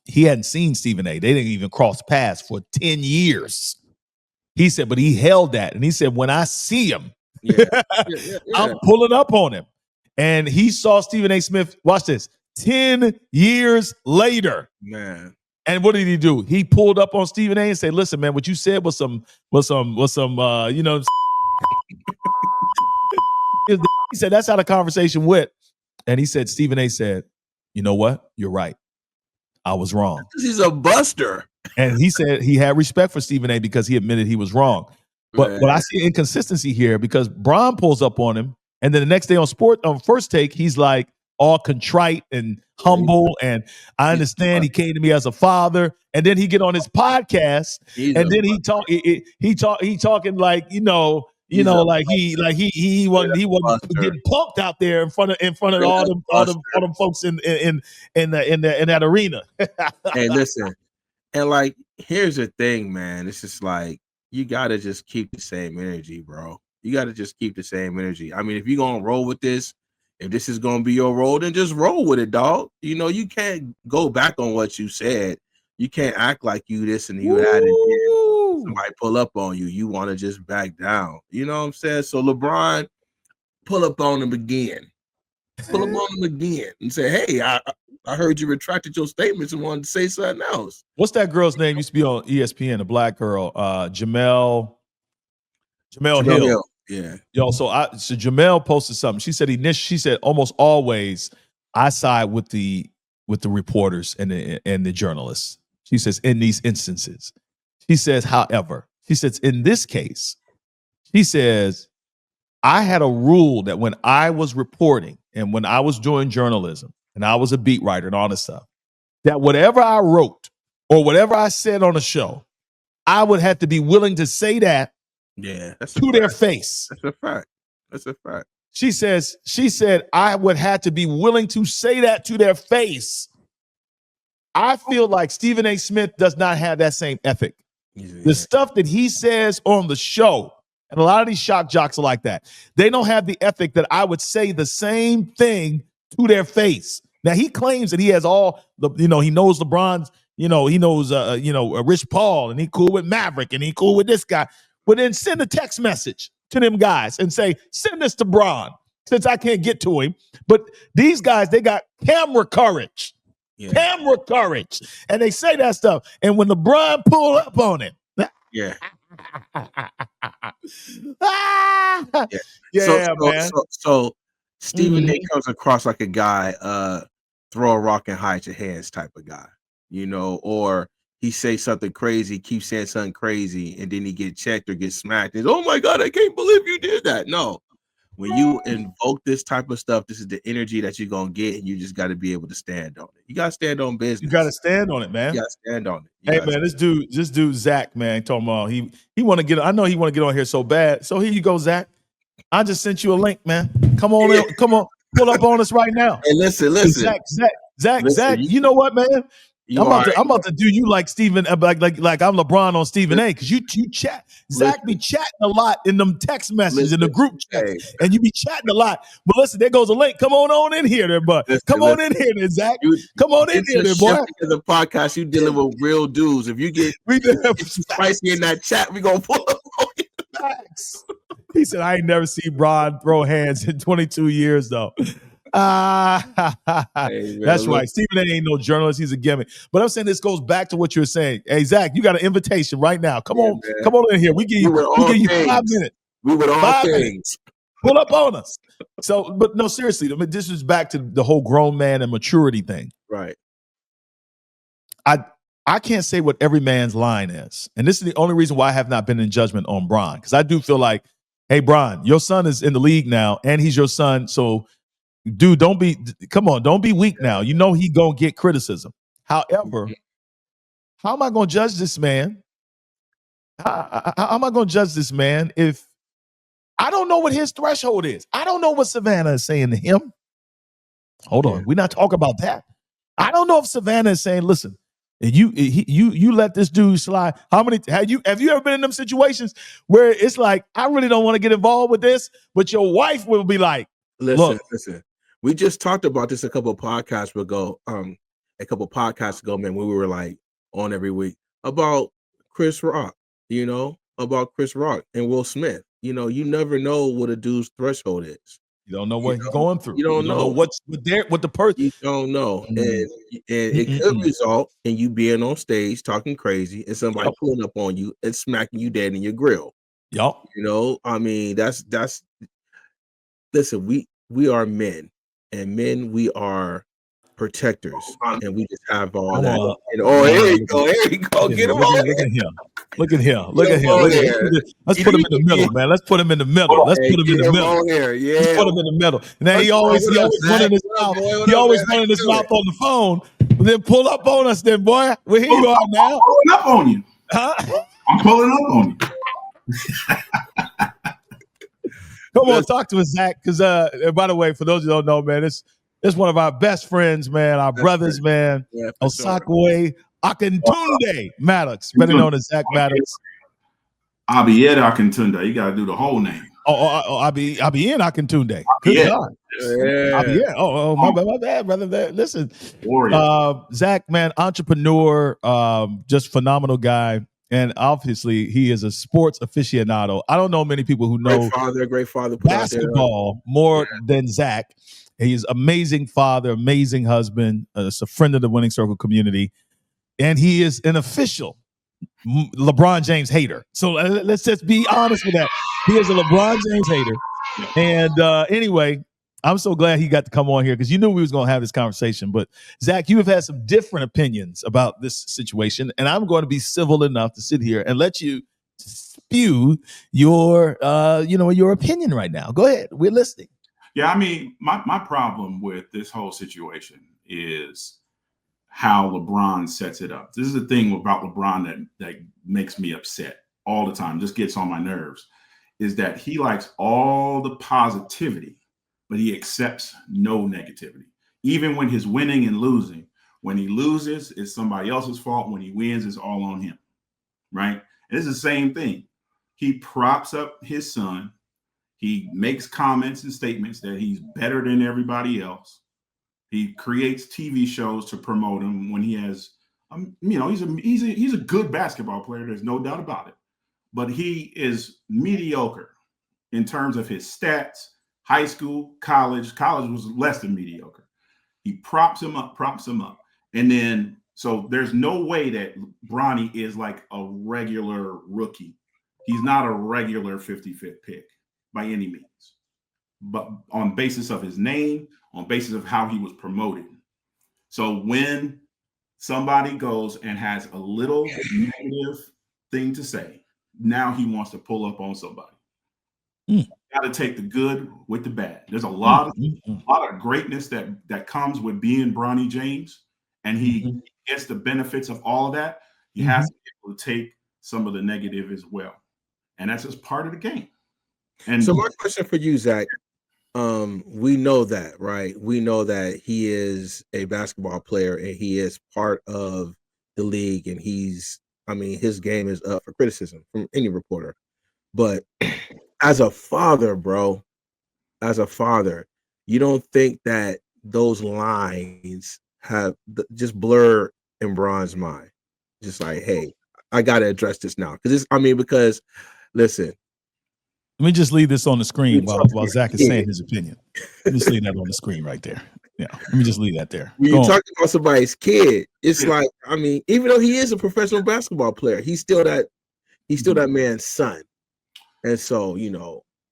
he hadn't seen Stephen A. They didn't even cross paths for 10 years. He said, but he held that. And he said, when I see him, I'm pulling up on him. And he saw Stephen A. Smith, watch this, 10 years later. Man. And what did he do? He pulled up on Stephen A. and said, listen, man, what you said was some he said, that's how the conversation went. And he said, Stephen A. said, you know what? You're right. I was wrong. He's a buster. And he said he had respect for Stephen A. because he admitted he was wrong. But I see inconsistency here because Bron pulls up on him. And then the next day on First Take, he's like, all contrite and humble, and I understand he came to me as a father, and then he get on his podcast, and then he talking like like he wasn't getting punked out there in front of all them folks in that arena. Hey, listen, and like here's the thing, man. It's just like you gotta just keep the same energy, bro. You gotta just keep the same energy. I mean, if you're gonna roll with this, if this is gonna be your role, then just roll with it, dog. You can't go back on what you said. You can't act like you this and you had it here. Somebody pull up on you. You want to just back down. You know what I'm saying? So LeBron, pull up on him again. Pull up on him again and say, "Hey, I heard you retracted your statements and wanted to say something else." What's that girl's name? Used to be on ESPN, a black girl, Jamel Hill. Yeah. So Jamel posted something. She said almost always I side with the reporters and the journalists. She says in these instances. She says, however, she says in this case, she says I had a rule that when I was reporting and when I was doing journalism and I was a beat writer and all this stuff, that whatever I wrote or whatever I said on a show, I would have to be willing to say that to their face. That's a fact. That's a fact. She said, I would have to be willing to say that to their face. I feel like Stephen A. Smith does not have that same ethic. The stuff that he says on the show, and a lot of these shock jocks are like that. They don't have the ethic that I would say the same thing to their face. Now, he claims that he has all the, he knows LeBron's, he knows, Rich Paul, and he cool with Maverick, and he cool with this guy. But then send a text message to them guys and say, send this to Bron, since I can't get to him. But these guys, they got camera courage. Yeah. Camera courage. And they say that stuff. And when LeBron pull up on it. Yeah. Man. So Stephen A comes across like a guy, throw a rock and hide your hands type of guy, or he say something crazy, keep saying something crazy, and then he get checked or get smacked. And, oh my God, I can't believe you did that. No. When you invoke this type of stuff, this is the energy that you're going to get, and you just got to be able to stand on it. You got to stand on business. You got to stand on it, man. You got to stand on it. Hey, man, this dude, Zach, man, talking about he want to get, I know he want to get on here so bad. So here you go, Zach. I just sent you a link, man. Come on, pull up on us right now. Hey, listen. Zach, you know what, man? I'm about to do you like Stephen, like I'm LeBron on Stephen A, because you chat. Zach be chatting a lot in them text messages in the group chat, and you be chatting a lot. But listen, there goes a link. Come on in here, there, bud. Come on in here, there, Zach. Come on in here, there, boy. The podcast, you dealing with real dudes. If you get spicy in that chat, we gonna pull up on you. Facts. He said, I ain't never seen Bron throw hands in 22 years, though. That's right. Stephen A ain't no journalist. He's a gimmick. But I'm saying this goes back to what you're saying. Hey, Zach, you got an invitation right now. Come on in here. We give you 5 minutes. We with all 5 things. Pull up on us. So, but no, seriously, I mean, this is back to the whole grown man and maturity thing. Right. I can't say what every man's line is. And this is the only reason why I have not been in judgment on Bron. Because I do feel like, hey, Bron, your son is in the league now, and he's your son. So, dude, don't be weak now. You know he gonna get criticism. However, how am I gonna judge this man? How am I gonna judge this man if I don't know what his threshold is? I don't know what Savannah is saying to him. Hold on, we're not talking about that. I don't know if Savannah is saying, listen, you let this dude slide. How many have you ever been in them situations where it's like, I really don't want to get involved with this, but your wife will be like, listen. We just talked about this a couple of podcasts ago, man, when we were like on every week about Chris Rock, about Chris Rock and Will Smith. You never know what a dude's threshold is. You don't know what he's going through. You don't know what the person. You don't know, and it could result in you being on stage talking crazy and somebody pulling up on you and smacking you dead in your grill. Yep. I mean, that's. Listen, we are men. And men, we are protectors, and we just have all that. Here you go. Get him on. Look at him. Look at him. Let's put him in the middle, man. Let's put him in the middle. Let's put him in the middle. Yeah. Let's put him in the middle. Now he always running his mouth. He always running his mouth on the phone. But then pull up on us, then boy. Well, here you are now. I'm pulling up on you. Huh? I'm pulling up on you. Come on, talk to us, Zach. Because by the way, for those who don't know, man, it's one of our best friends, man, our brothers, man. Yeah, Osakwe Akintunde Maddox, better known as Zach Maddox. Abieda Akintunde. You got to do the whole name. Abieda Akintunde. Good God. Yeah. Oh, my bad, brother. Listen, Zach, man, entrepreneur, just phenomenal guy. And obviously, he is a sports aficionado. I don't know many people who know great father, basketball more than Zach. He's amazing father, amazing husband. Is a friend of the Winning Circle community, and he is an official LeBron James hater. So let's just be honest with that. He is a LeBron James hater. And anyway, I'm so glad he got to come on here because you knew we was going to have this conversation. But Zach, you have had some different opinions about this situation, and I'm going to be civil enough to sit here and let you spew your, your opinion right now. Go ahead. We're listening. Yeah, I mean, my problem with this whole situation is how LeBron sets it up. This is the thing about LeBron that makes me upset all the time, just gets on my nerves, is that he likes all the positivity, but he accepts no negativity. Even when he's winning and losing, when he loses, it's somebody else's fault. When he wins, it's all on him, right? And it's the same thing. He props up his son. He makes comments and statements that he's better than everybody else. He creates TV shows to promote him when he has, he's a good basketball player. There's no doubt about it. But he is mediocre in terms of his stats. High school, college was less than mediocre. He props him up. And then, so there's no way that Bronny is like a regular rookie. He's not a regular 55th pick by any means, but on basis of his name, on basis of how he was promoted. So when somebody goes and has a little negative thing to say, now he wants to pull up on somebody. Got to take the good with the bad. There's a lot of greatness that comes with being Bronny James, and he gets the benefits of all of that. He has to be able to take some of the negative as well, and that's just part of the game. And so my question for you, Zach, we know that, right? We know that he is a basketball player and he is part of the league, and his game is up for criticism from any reporter. But as a father, bro, you don't think that those lines have just blur in Bron's mind? Just like, hey, I got to address this now. Because listen. Let me just leave this on the screen while Zach is saying his opinion. Let me just leave that on the screen right there. Yeah, let me just leave that there. When you're talking about somebody's kid, it's like, even though he is a professional basketball player, he's still that man's son. And so,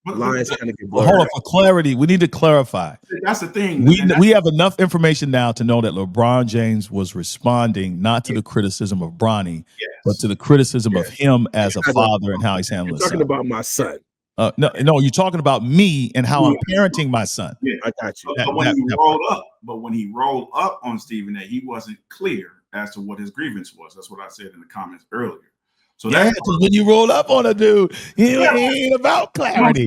lines kind of get blurred. Hold on, for clarity, we need to clarify. That's the thing. We have enough information now to know that LeBron James was responding not to the criticism of Bronny, but to the criticism of him as a father and how he's handling his son. Talking about my son. No, you're talking about me and how I'm parenting my son. Yeah, I got you. But when he rolled up on Stephen A, he wasn't clear as to what his grievance was. That's what I said in the comments earlier. So that's when you roll up on a dude, it ain't about clarity.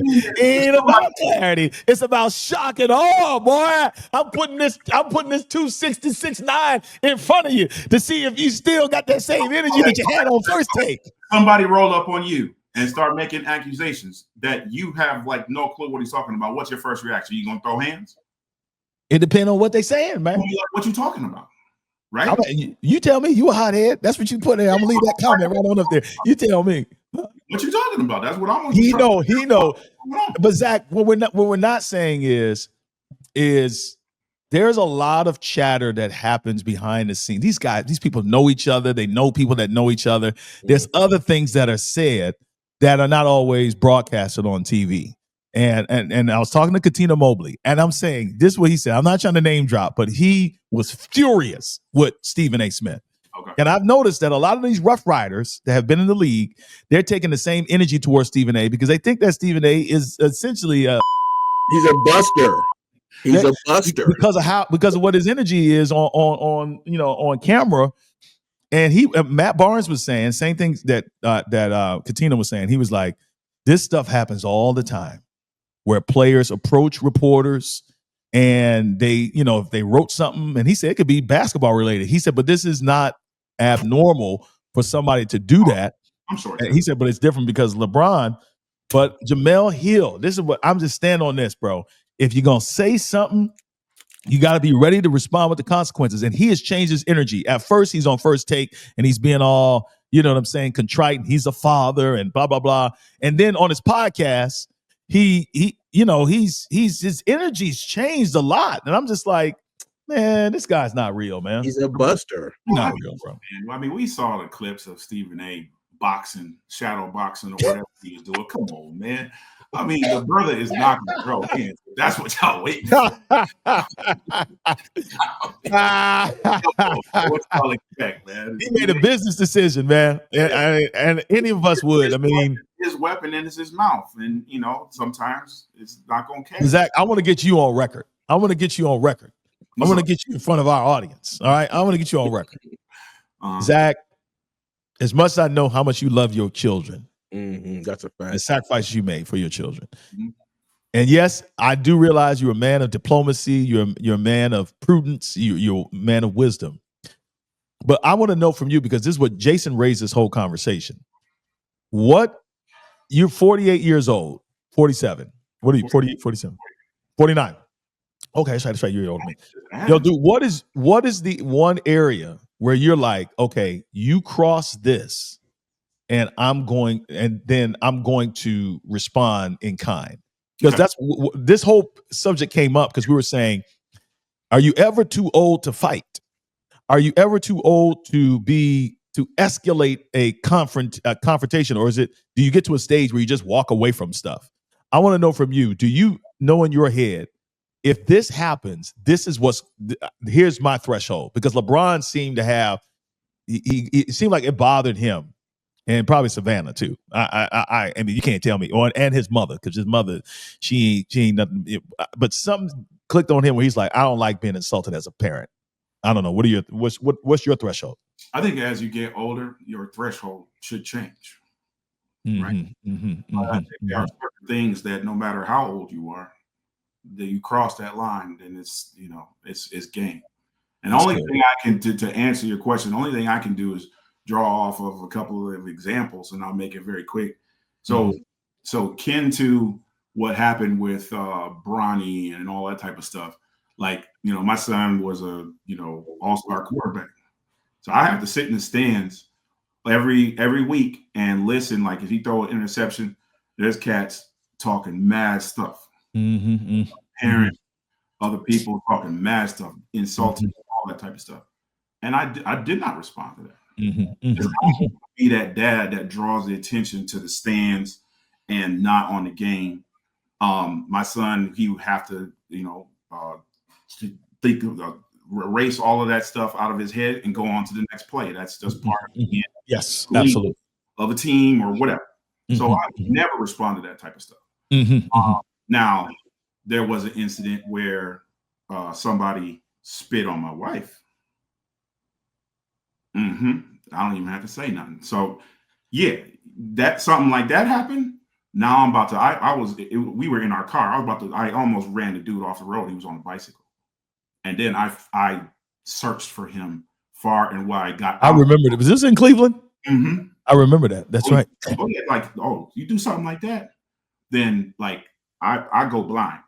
It's about shock and awe, boy. I'm putting this 266.9 in front of you to see if you still got that same energy that you had on first take. Somebody roll up on you and start making accusations that you have like no clue what he's talking about. What's your first reaction? You gonna throw hands? It depends on what they saying, man. What you talking about? Right? You tell me. You a hothead. That's what you put there. I'm gonna leave that comment right on up there. You tell me. What you talking about? That's what I'm. He know. But Zach, what we're not saying is there's a lot of chatter that happens behind the scenes. These people know each other. They know people that know each other. There's other things that are said that are not always broadcasted on TV. And I was talking to Katina Mobley, and I'm saying this is what he said. I'm not trying to name drop, but he was furious with Stephen A. Smith. Okay. And I've noticed that a lot of these Rough Riders that have been in the league, they're taking the same energy towards Stephen A because they think that Stephen A is essentially he's a buster. He's a buster because of what his energy is on camera. And Matt Barnes was saying same things that Katina was saying. He was like, this stuff happens all the time, where players approach reporters and they, if they wrote something, and he said it could be basketball related. He said, but this is not abnormal for somebody to do that. I'm sorry. And he said, but it's different because LeBron. But Jamel Hill, this is what I'm just stand on this, bro. If you're gonna say something, you got to be ready to respond with the consequences. And he has changed his energy. At first, he's on First Take and he's being all, contrite. And he's a father and blah blah blah. And then on his podcast, his energy's changed a lot. And I'm just like, man, this guy's not real, man. He's a buster. Not real, bro. I mean, we saw the clips of Stephen A. boxing, shadow boxing, or whatever he was doing. Come on, man. I mean, the brother is not going to grow in. That's what y'all waiting for. What y'all expect, man? He made a business decision, man. And any of us would. I mean, his weapon is his mouth. And, sometimes it's not going to catch. Zach, I want to get you on record. I want to get you in front of our audience. All right. I want to get you on record. Zach, as much as I know how much you love your children, that's a fact. The sacrifices you made for your children. And yes, I do realize you're a man of diplomacy. You're a man of prudence. You're a man of wisdom. But I want to know from you, because this is what Jason raised this whole conversation. You're 48 years old, 47. What are you, 48, 47? 49. Okay, that's right. You're older than me. Yo, dude, what is the one area where you're like, okay, you cross this and I'm going to respond in kind? Because that's this whole subject came up because we were saying, are you ever too old to fight? Are you ever too old to escalate a confrontation, or do you get to a stage where you just walk away from stuff? I want to know from you. Do you know in your head, if this happens, here's my threshold? Because LeBron seemed to have, it seemed like it bothered him, and probably Savannah too. I mean, you can't tell me, and his mother, because his mother, she ain't nothing. But something clicked on him where he's like, I don't like being insulted as a parent. I don't know. What's your threshold? I think as you get older, your threshold should change. Right? There are certain things that no matter how old you are, that you cross that line, then it's game. And the only thing I can to answer your question, the only thing I can do is draw off of a couple of examples, and I'll make it very quick. So kin to what happened with Bronny and all that type of stuff. Like, my son was a all-star quarterback, so I have to sit in the stands every week and listen. Like, if he throw an interception, there's cats talking mad stuff. Parents, other people talking mad stuff, insulting, all that type of stuff. And I did not respond to that. Be that dad that draws the attention to the stands and not on the game. My son, he would have to, erase all of that stuff out of his head and go on to the next play. That's just part of the yes, absolutely, of a team or whatever. So I never respond to that type of stuff. Now, there was an incident where somebody spit on my wife. I don't even have to say nothing. So, yeah, that something like that happened. Now I'm about to. We were in our car. I almost ran the dude off the road. He was on a bicycle, and then I searched for him far and wide. I remember it. Was this in Cleveland? I remember that. That's right. Oh yeah, like, you do something like that, then like I go blind.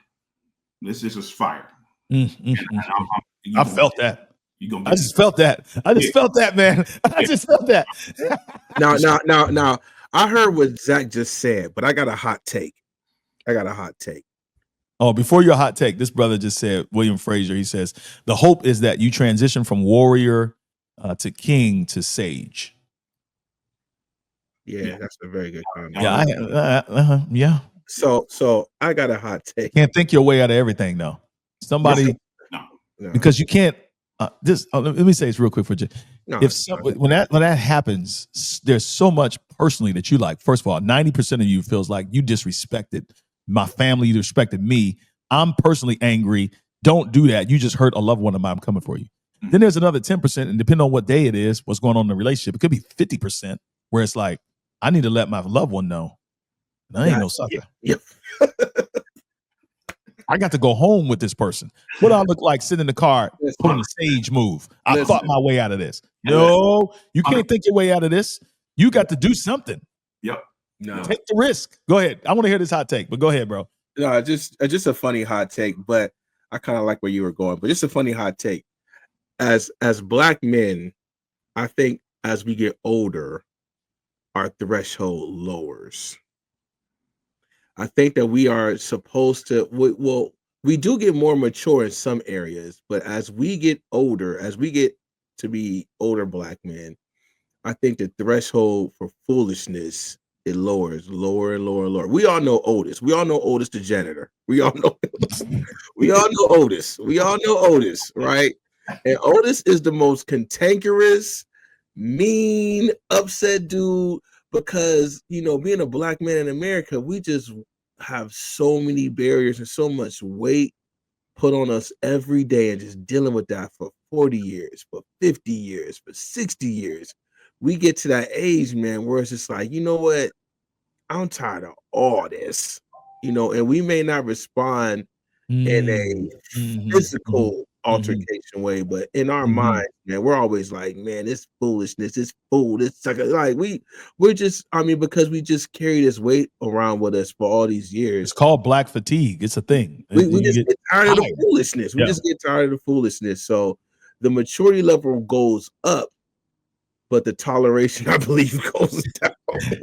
This is just fire. I felt that. I just felt that. Felt that, man. I just felt that. Now, I heard what Zach just said, but I got a hot take. Oh, before your hot take, this brother just said, William Frazier, he says, the hope is that you transition from warrior to king to sage. Yeah, that's a very good comment. Yeah. So I got a hot take. Can't think your way out of everything, though. Somebody, because you can't. Let me say this real quick for you. No, when that happens, there's so much personally that you like. First of all, 90% of you feels like you disrespected my family, you disrespected me. I'm personally angry. Don't do that. You just hurt a loved one of mine. I'm coming for you. Then there's another 10%, and depending on what day it is, what's going on in the relationship, it could be 50% where it's like, I need to let my loved one know. And I ain't no sucker. Yep. I got to go home with this person. What do I look like sitting in the car pulling a sage move? I thought my way out of this. No, you can't think your way out of this. You got to do something. Yep. No. Take the risk. Go ahead. I want to hear this hot take, but go ahead, bro. No, just a funny hot take, but I kind of like where you were going. But just a funny hot take. As Black men, I think as we get older, our threshold lowers. I think that we are supposed to, we do get more mature in some areas, but as we get older, as we get to be older Black men, I think the threshold for foolishness, it lowers lower and lower and lower. We all know Otis. We all know Otis the janitor. We all know Otis. We all know Otis, right? And Otis is the most cantankerous, mean, upset dude. Because, being a Black man in America, we just have so many barriers and so much weight put on us every day, and just dealing with that for 40 years, for 50 years, for 60 years. We get to that age, man, where it's just like, you know what? I'm tired of all this, and we may not respond in a physical altercation way, but in our minds, man, we're always like, man, it's foolishness, it's fool, it's like we're just, because we just carry this weight around with us for all these years. It's called Black fatigue. It's a thing. We just get tired of the foolishness. We just get tired of the foolishness. So the maturity level goes up, but the toleration, I believe, goes down.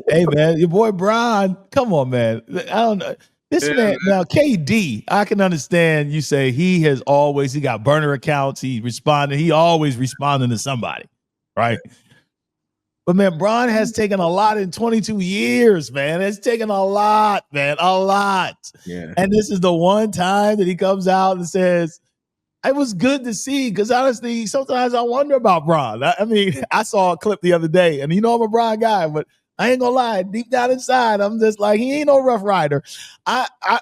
Hey, man, your boy Bron, come on, man. I don't know. This man, now KD, I can understand you say he got burner accounts. He always responding to somebody, right? But man, Bron has taken a lot in 22 years, man. It's taken a lot, man, a lot. Yeah. And this is the one time that he comes out and says, it was good to see, because honestly, sometimes I wonder about Bron. I saw a clip the other day, and I'm a Bron guy, but I ain't gonna lie, deep down inside, I'm just like, he ain't no Rough Rider.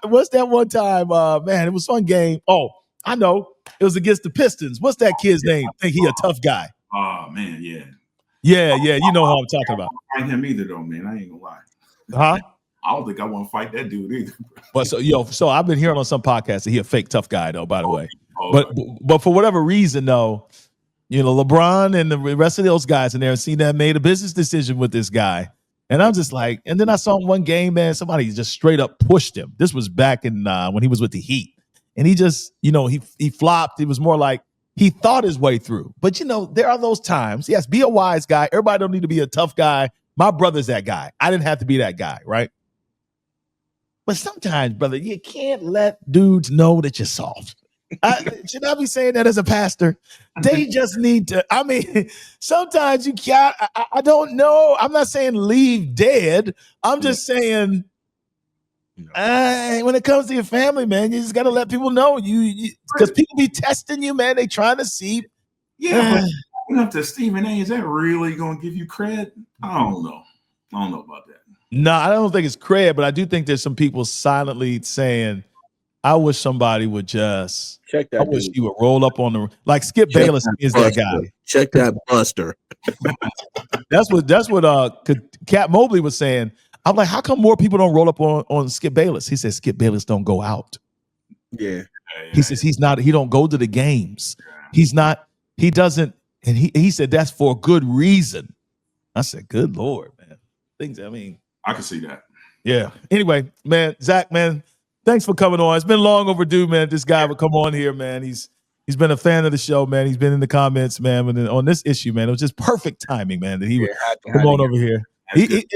What's that one time, man, it was a fun game. Oh, I know. It was against the Pistons. What's that kid's name? Think he a tough guy. Oh, man, yeah. Yeah, you know who I'm talking about. I don't fight him either, though, man. I ain't gonna lie. Huh? I don't think I want to fight that dude either. But so I've been hearing on some podcasts that he a fake tough guy, though, by the way. But for whatever reason, though, LeBron and the rest of those guys in there, seen that made a business decision with this guy. And I'm just like, and then I saw in one game, man, somebody just straight up pushed him. This was back in when he was with the Heat. And he just, he flopped. It was more like he thought his way through. But, there are those times. Yes, be a wise guy. Everybody don't need to be a tough guy. My brother's that guy. I didn't have to be that guy, right? But sometimes, brother, you can't let dudes know that you're soft. Should I be saying that as a pastor? They just need to. Sometimes you can't. I don't know. I'm not saying leave dead. I'm just saying, when it comes to your family, man, you just got to let people know because people be testing you, man. They trying to see. Yeah, but up to Stephen A, is that really going to give you cred? I don't know about that. No, I don't think it's cred, but I do think there's some people silently saying, I wish somebody would just check that. I wish he would roll up on like Skip Bayless is that guy. Check that buster. That's what Cat Mobley was saying. I'm like, how come more people don't roll up on Skip Bayless? He says Skip Bayless don't go out. Yeah. He says he don't go to the games. He doesn't, and he said that's for a good reason. I said, good Lord, man. I can see that. Yeah. Anyway, man, Zach, man, thanks for coming on. It's been long overdue, man. This guy would come on here, man. He's been a fan of the show, man. He's been in the comments, man. But on this issue, man, it was just perfect timing, man, that he would come on over here.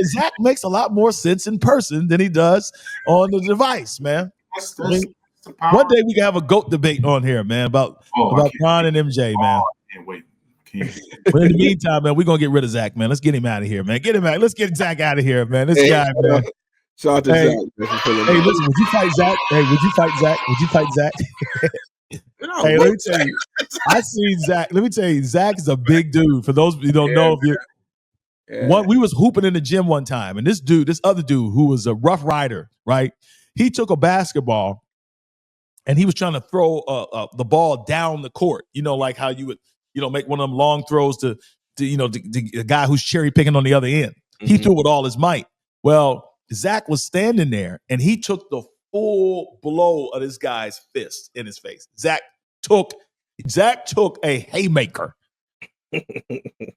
Zach makes a lot more sense in person than he does on the device, man. One day we can have a GOAT debate on here, man, about Bron and MJ, man. I can't wait. But in the meantime, man, we're gonna get rid of Zach, man. Let's get him out of here, man. Get him out. Let's get Zach out of here, man. This guy, man. Shout out to Zach. Hey, listen, would you fight Zach? Hey, would you fight Zach? Would you fight Zach? Hey, let me tell you, I seen Zach. Let me tell you, Zach is a big dude. For those of you who don't know, if you we was hooping in the gym one time, and this other dude who was a rough rider, right? He took a basketball and he was trying to throw the ball down the court. You know, like how you would, make one of them long throws to the guy who's cherry picking on the other end. Mm-hmm. He threw with all his might. Well, Zach was standing there and he took the full blow of this guy's fist in his face. Zach took a haymaker.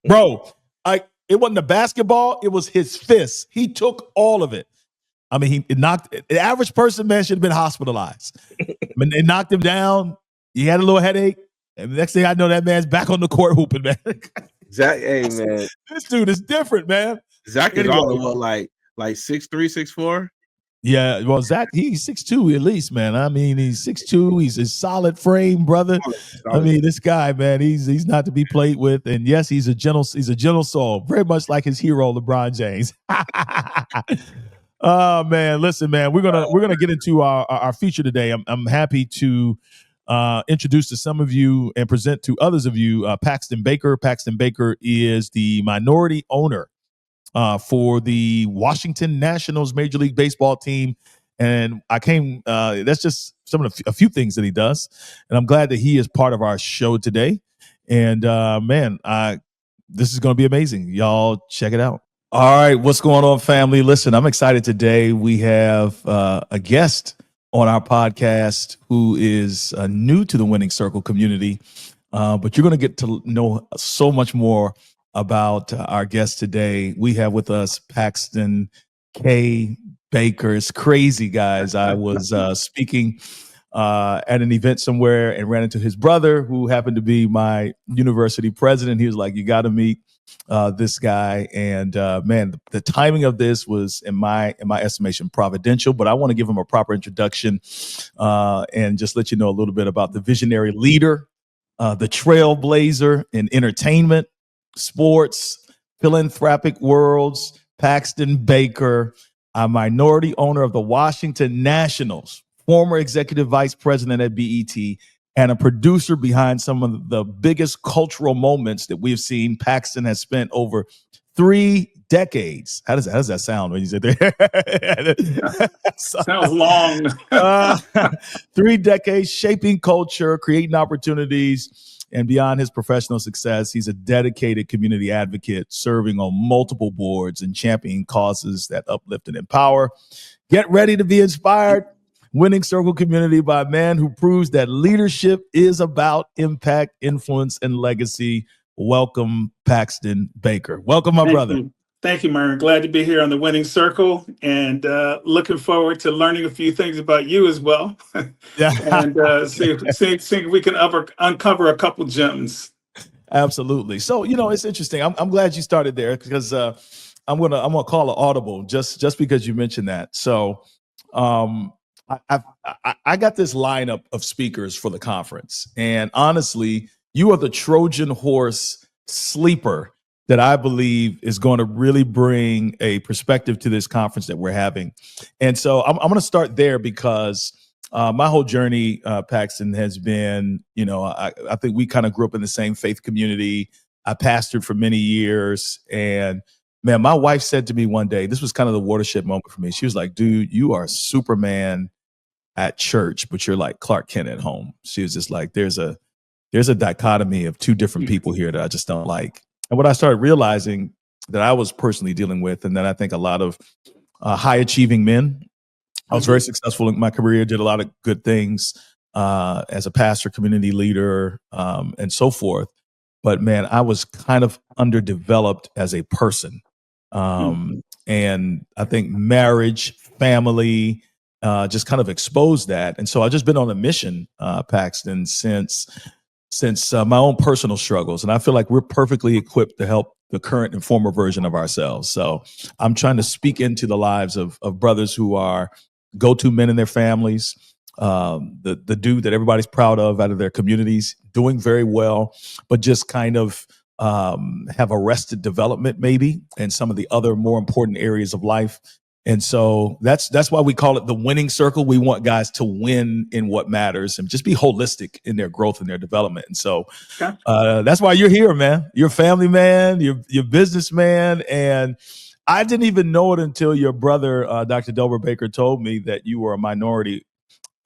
Bro, it wasn't a basketball, it was his fist. He took all of it. I mean, he knocked the average person, man, should have been hospitalized. I mean, they knocked him down. He had a little headache. And the next thing I know, that man's back on the court hooping, man. Zach, hey, man. This dude is different, man. Zach is all of what, like 6'3", 6'4"? Yeah, well, Zach, he's 6'2" at least, man. I mean, he's 6'2". He's a solid frame, brother. Solid. I mean, this guy, man, he's not to be played with. And yes, he's a gentle soul, very much like his hero, LeBron James. Oh man, listen, man, we're gonna get into our feature today. I'm happy to introduce to some of you and present to others of you Paxton Baker. Paxton Baker is the minority owner for the Washington Nationals Major League Baseball team. And that's just a few things that he does. And I'm glad that he is part of our show today. And this is going to be amazing. Y'all check it out. All right. What's going on, family? Listen, I'm excited today. We have a guest on our podcast who is new to the Winning Circle community. But you're going to get to know so much more about our guest today. We have with us Paxton K. Baker. It's crazy, guys. I was speaking at an event somewhere and ran into his brother, who happened to be my university president. He was like, "You got to meet this guy." And man, the timing of this was, in my estimation, providential. But I want to give him a proper introduction and just let you know a little bit about the visionary leader, the trailblazer in entertainment, sports, philanthropic worlds, Paxton Baker, a minority owner of the Washington Nationals, former executive vice president at BET, and a producer behind some of the biggest cultural moments that we've seen. Paxton has spent over 3 decades. How does that sound when you say that? Sounds long. 3 decades shaping culture, creating opportunities. And beyond his professional success, he's a dedicated community advocate, serving on multiple boards and championing causes that uplift and empower. Get ready to be inspired. Winning Circle community by a man who proves that leadership is about impact, influence, and legacy. Welcome, Paxton Baker. Welcome, my brother. Thank you, Myron. Glad to be here on the Winning Circle, and looking forward to learning a few things about you as well. Yeah. And see if we can uncover a couple gems. Absolutely. So, it's interesting. I'm glad you started there, because I'm gonna call an audible just because you mentioned that. So I got this lineup of speakers for the conference, and honestly, you are the Trojan horse sleeper that I believe is going to really bring a perspective to this conference that we're having. And so I'm going to start there, because my whole journey, Paxton, has been, I think we kind of grew up in the same faith community. I pastored for many years, and man, my wife said to me one day, this was kind of the watershed moment for me. She was like, "Dude, you are Superman at church, but you're like Clark Kent at home." She was just like, there's a dichotomy of two different people here that I just don't like. And what I started realizing that I was personally dealing with, and that I think a lot of high achieving men, I was very successful in my career, did a lot of good things as a pastor, community leader, and so forth. But man, I was kind of underdeveloped as a person. And I think marriage, family, just kind of exposed that. And so I've just been on a mission, Paxton, since my own personal struggles. And I feel like we're perfectly equipped to help the current and former version of ourselves. So I'm trying to speak into the lives of brothers who are go-to men in their families, the dude that everybody's proud of out of their communities, doing very well, but just kind of have arrested development maybe in some of the other more important areas of life. And so that's why we call it the winning circle. We want guys to win in what matters and just be holistic in their growth and their development. And so that's why you're here, man. You're a family man, you're businessman. And I didn't even know it until your brother, Dr. Delbert Baker, told me that you were a minority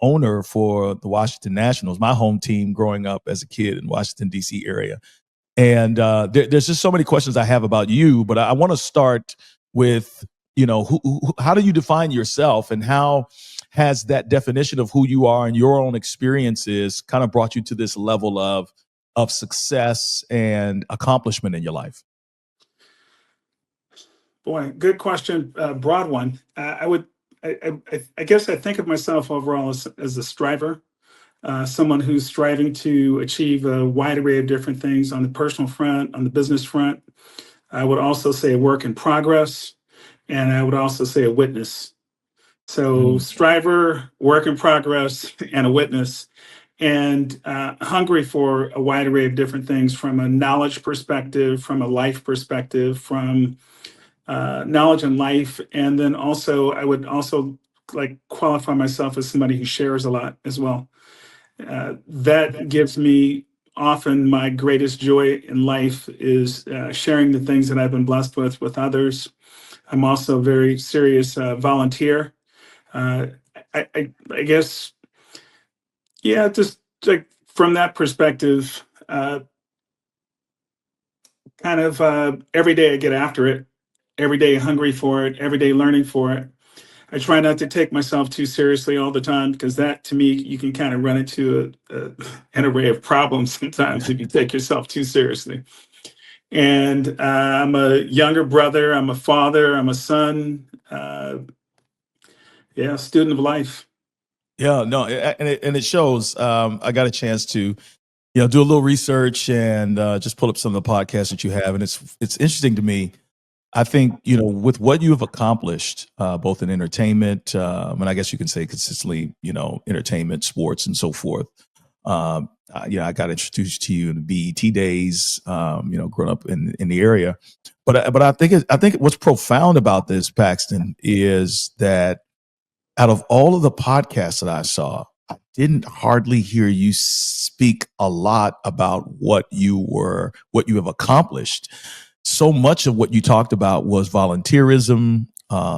owner for the Washington Nationals, my home team growing up as a kid in Washington, D.C. area. And there's just so many questions I have about you, but I want to start with, how do you define yourself, and how has that definition of who you are and your own experiences kind of brought you to this level of success and accomplishment in your life? Boy, good question. Broad one. I guess I think of myself overall as a striver, someone who's striving to achieve a wide array of different things on the personal front, on the business front. I would also say a work in progress, and I would also say a witness. So striver, work in progress, and a witness, and hungry for a wide array of different things from a knowledge perspective, from a life perspective, from knowledge and life. And then also, I would also like qualify myself as somebody who shares a lot as well. That gives me often my greatest joy in life is sharing the things that I've been blessed with others. I'm also a very serious volunteer. I guess, yeah, just like from that perspective, kind of every day I get after it, every day hungry for it, every day learning for it. I try not to take myself too seriously all the time, because that, to me, you can kind of run into an array of problems sometimes if you take yourself too seriously. And I'm a younger brother, I'm a father, I'm a son, student of life. Yeah, no, and it shows. I got a chance to, do a little research and just pull up some of the podcasts that you have, and it's interesting to me. I think, with what you have accomplished, both in entertainment, and I guess you can say consistently, entertainment, sports, and so forth. I got introduced to you in the BET days, growing up in the area. But I think what's profound about this, Paxton, is that out of all of the podcasts that I saw, I didn't hardly hear you speak a lot about what you have accomplished. So much of what you talked about was volunteerism,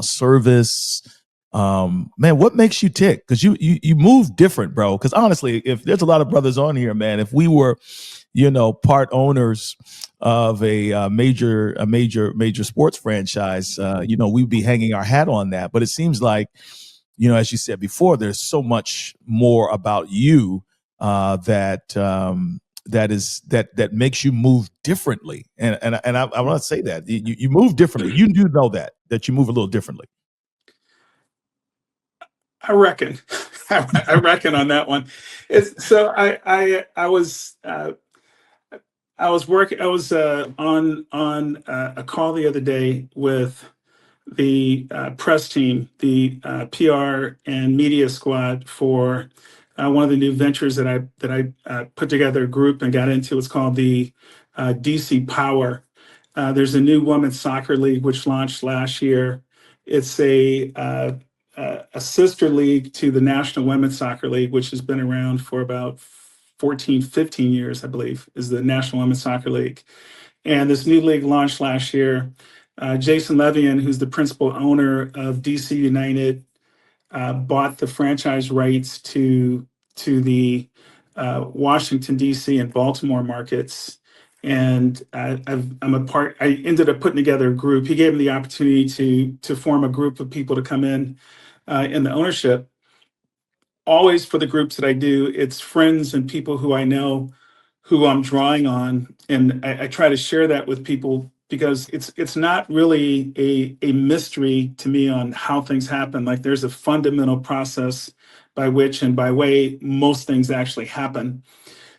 service. Man, what makes you tick? Because you move different, bro. Because honestly, if there's a lot of brothers on here, man, if we were, part owners of a major sports franchise, we'd be hanging our hat on that. But it seems like, as you said before, there's so much more about you that makes you move differently. And I want to say that you move differently. You do know that you move a little differently. I reckon. I reckon on that one. So I was working. I was on a call the other day with the press team, the PR and media squad for one of the new ventures that I put together a group and got into. It's called the DC Power. There's a new women's soccer league which launched last year. It's a sister league to the National Women's Soccer League, which has been around for about 14, 15 years, I believe, is the National Women's Soccer League. And this new league launched last year. Jason Levian, who's the principal owner of DC United, bought the franchise rights to the Washington, DC, and Baltimore markets. And I'm a part. I ended up putting together a group. He gave me the opportunity to form a group of people to come in the ownership. Always for the groups that I do, it's friends and people who I know, who I'm drawing on, and I try to share that with people, because it's not really a mystery to me on how things happen. Like, there's a fundamental process by which and by way most things actually happen.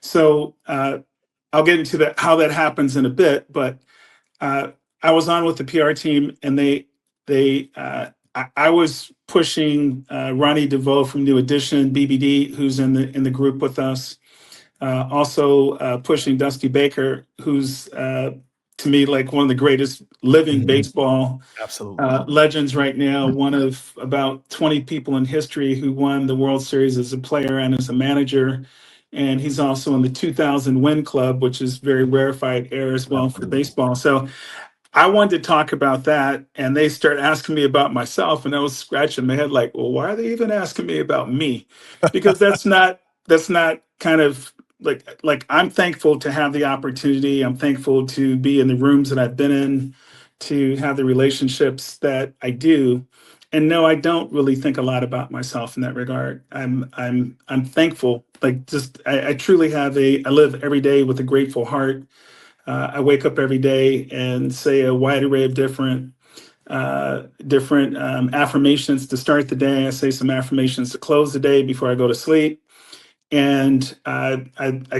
So I'll get into how that happens in a bit. But I was on with the PR team, and I was pushing Ronnie DeVoe from New Edition, BBD, who's in the group with us. Also pushing Dusty Baker, who's to me like one of the greatest living baseball legends right now. One of about 20 people in history who won the World Series as a player and as a manager. And he's also in the 2000 win club, which is very rarefied air as well for baseball. So I wanted to talk about that, and they start asking me about myself, and I was scratching my head like, well, why are they even asking me about me? Because that's not kind of like I'm thankful to have the opportunity. I'm thankful to be in the rooms that I've been in, to have the relationships that I do. And no, I don't really think a lot about myself in that regard. I'm thankful. Like just I truly I live every day with a grateful heart. I wake up every day and say a wide array of different affirmations to start the day. I say some affirmations to close the day before I go to sleep, and I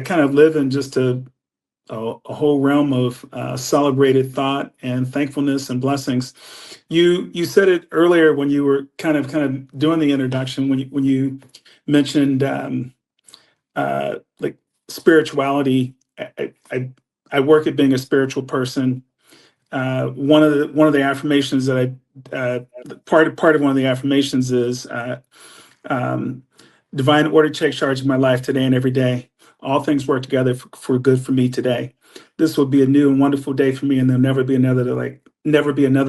kind of live in just a whole realm of celebrated thought and thankfulness and blessings. You said it earlier when you were kind of doing the introduction when you mentioned like spirituality. I work at being a spiritual person. One of the affirmations that part of one of the affirmations is um, divine order takes charge of my life today and every day. All things work together for good for me today. This will be a new and wonderful day for me, and there'll never be another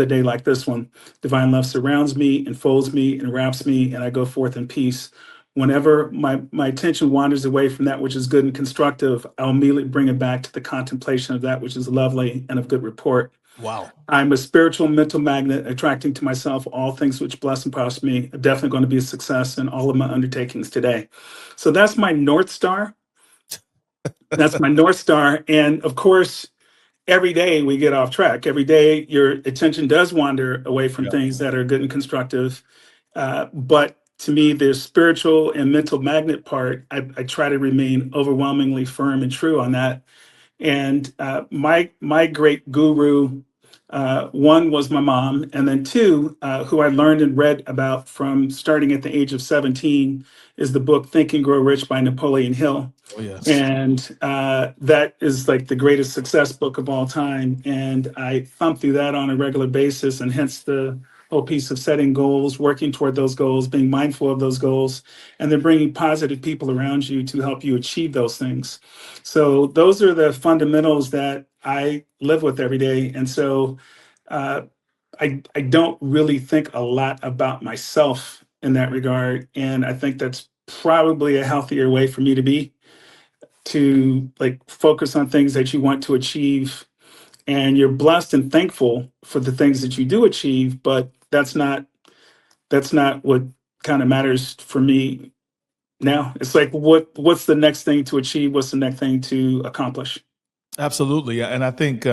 day like this one. Divine love surrounds me, enfolds me, and wraps me, and I go forth in peace. Whenever my attention wanders away from that which is good and constructive, I'll immediately bring it back to the contemplation of that which is lovely and of good report. Wow. I'm a spiritual mental magnet attracting to myself all things which bless and prosper me. I'm definitely going to be a success in all of my undertakings today. So that's my North Star. That's my North Star. And of course, every day we get off track. Every day your attention does wander away from things that are good and constructive. But to me, the spiritual and mental magnet part, I try to remain overwhelmingly firm and true on that. And my great guru, one was my mom, and then two, who I learned and read about from starting at the age of 17, is the book Think and Grow Rich by Napoleon Hill. Oh, yes. And that is like the greatest success book of all time. And I thumb through that on a regular basis, and hence the whole piece of setting goals, working toward those goals, being mindful of those goals, and then bringing positive people around you to help you achieve those things. So those are the fundamentals that I live with every day. And so I don't really think a lot about myself in that regard. And I think that's probably a healthier way for me to like focus on things that you want to achieve, and you're blessed and thankful for the things that you do achieve, but that's not what kind of matters for me now. It's like what's the next thing to achieve, what's the next thing to accomplish. Absolutely. And I think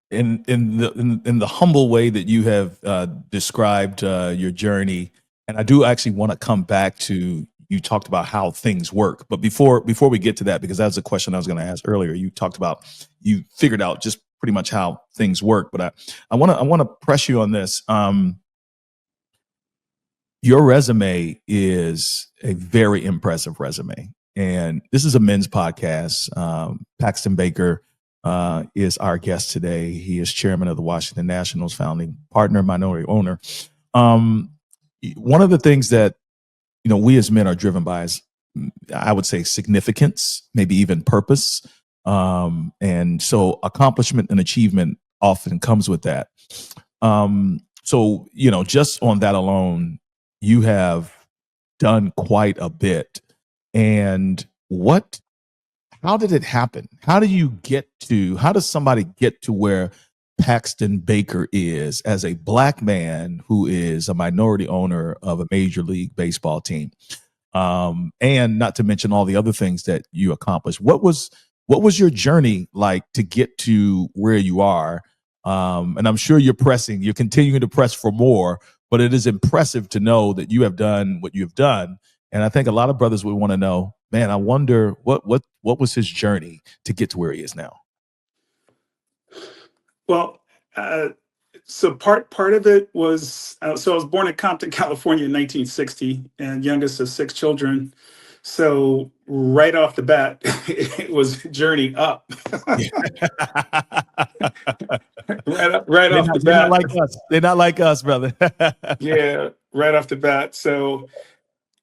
in the humble way that you have described your journey, and I do actually want to come back to, you talked about how things work, but before we get to that, because that's a question I was going to ask earlier, you talked about you figured out just pretty much how things work, but I want to press you on this. Your resume is a very impressive resume, and this is a men's podcast. Paxton Baker is our guest today. He is chairman of the Washington Nationals, founding partner, minority owner. One of the things that we as men are driven by is, I would say, significance, maybe even purpose. And so accomplishment and achievement often comes with that. So, just on that alone, you have done quite a bit. And how did it happen? How does somebody get to where Paxton Baker is as a Black man who is a minority owner of a Major League Baseball team? And not to mention all the other things that you accomplished. What was your journey like to get to where you are? And I'm sure you're continuing to press for more, but it is impressive to know that you have done what you've done. And I think a lot of brothers would want to know, man, I wonder what was his journey to get to where he is now? Well, so part of it was, so I was born in Compton, California in 1960, and youngest of 6 children. So right off the bat, it was journey up. right off the They're not bat. like us. They're not like us, brother. Yeah, right off the bat. So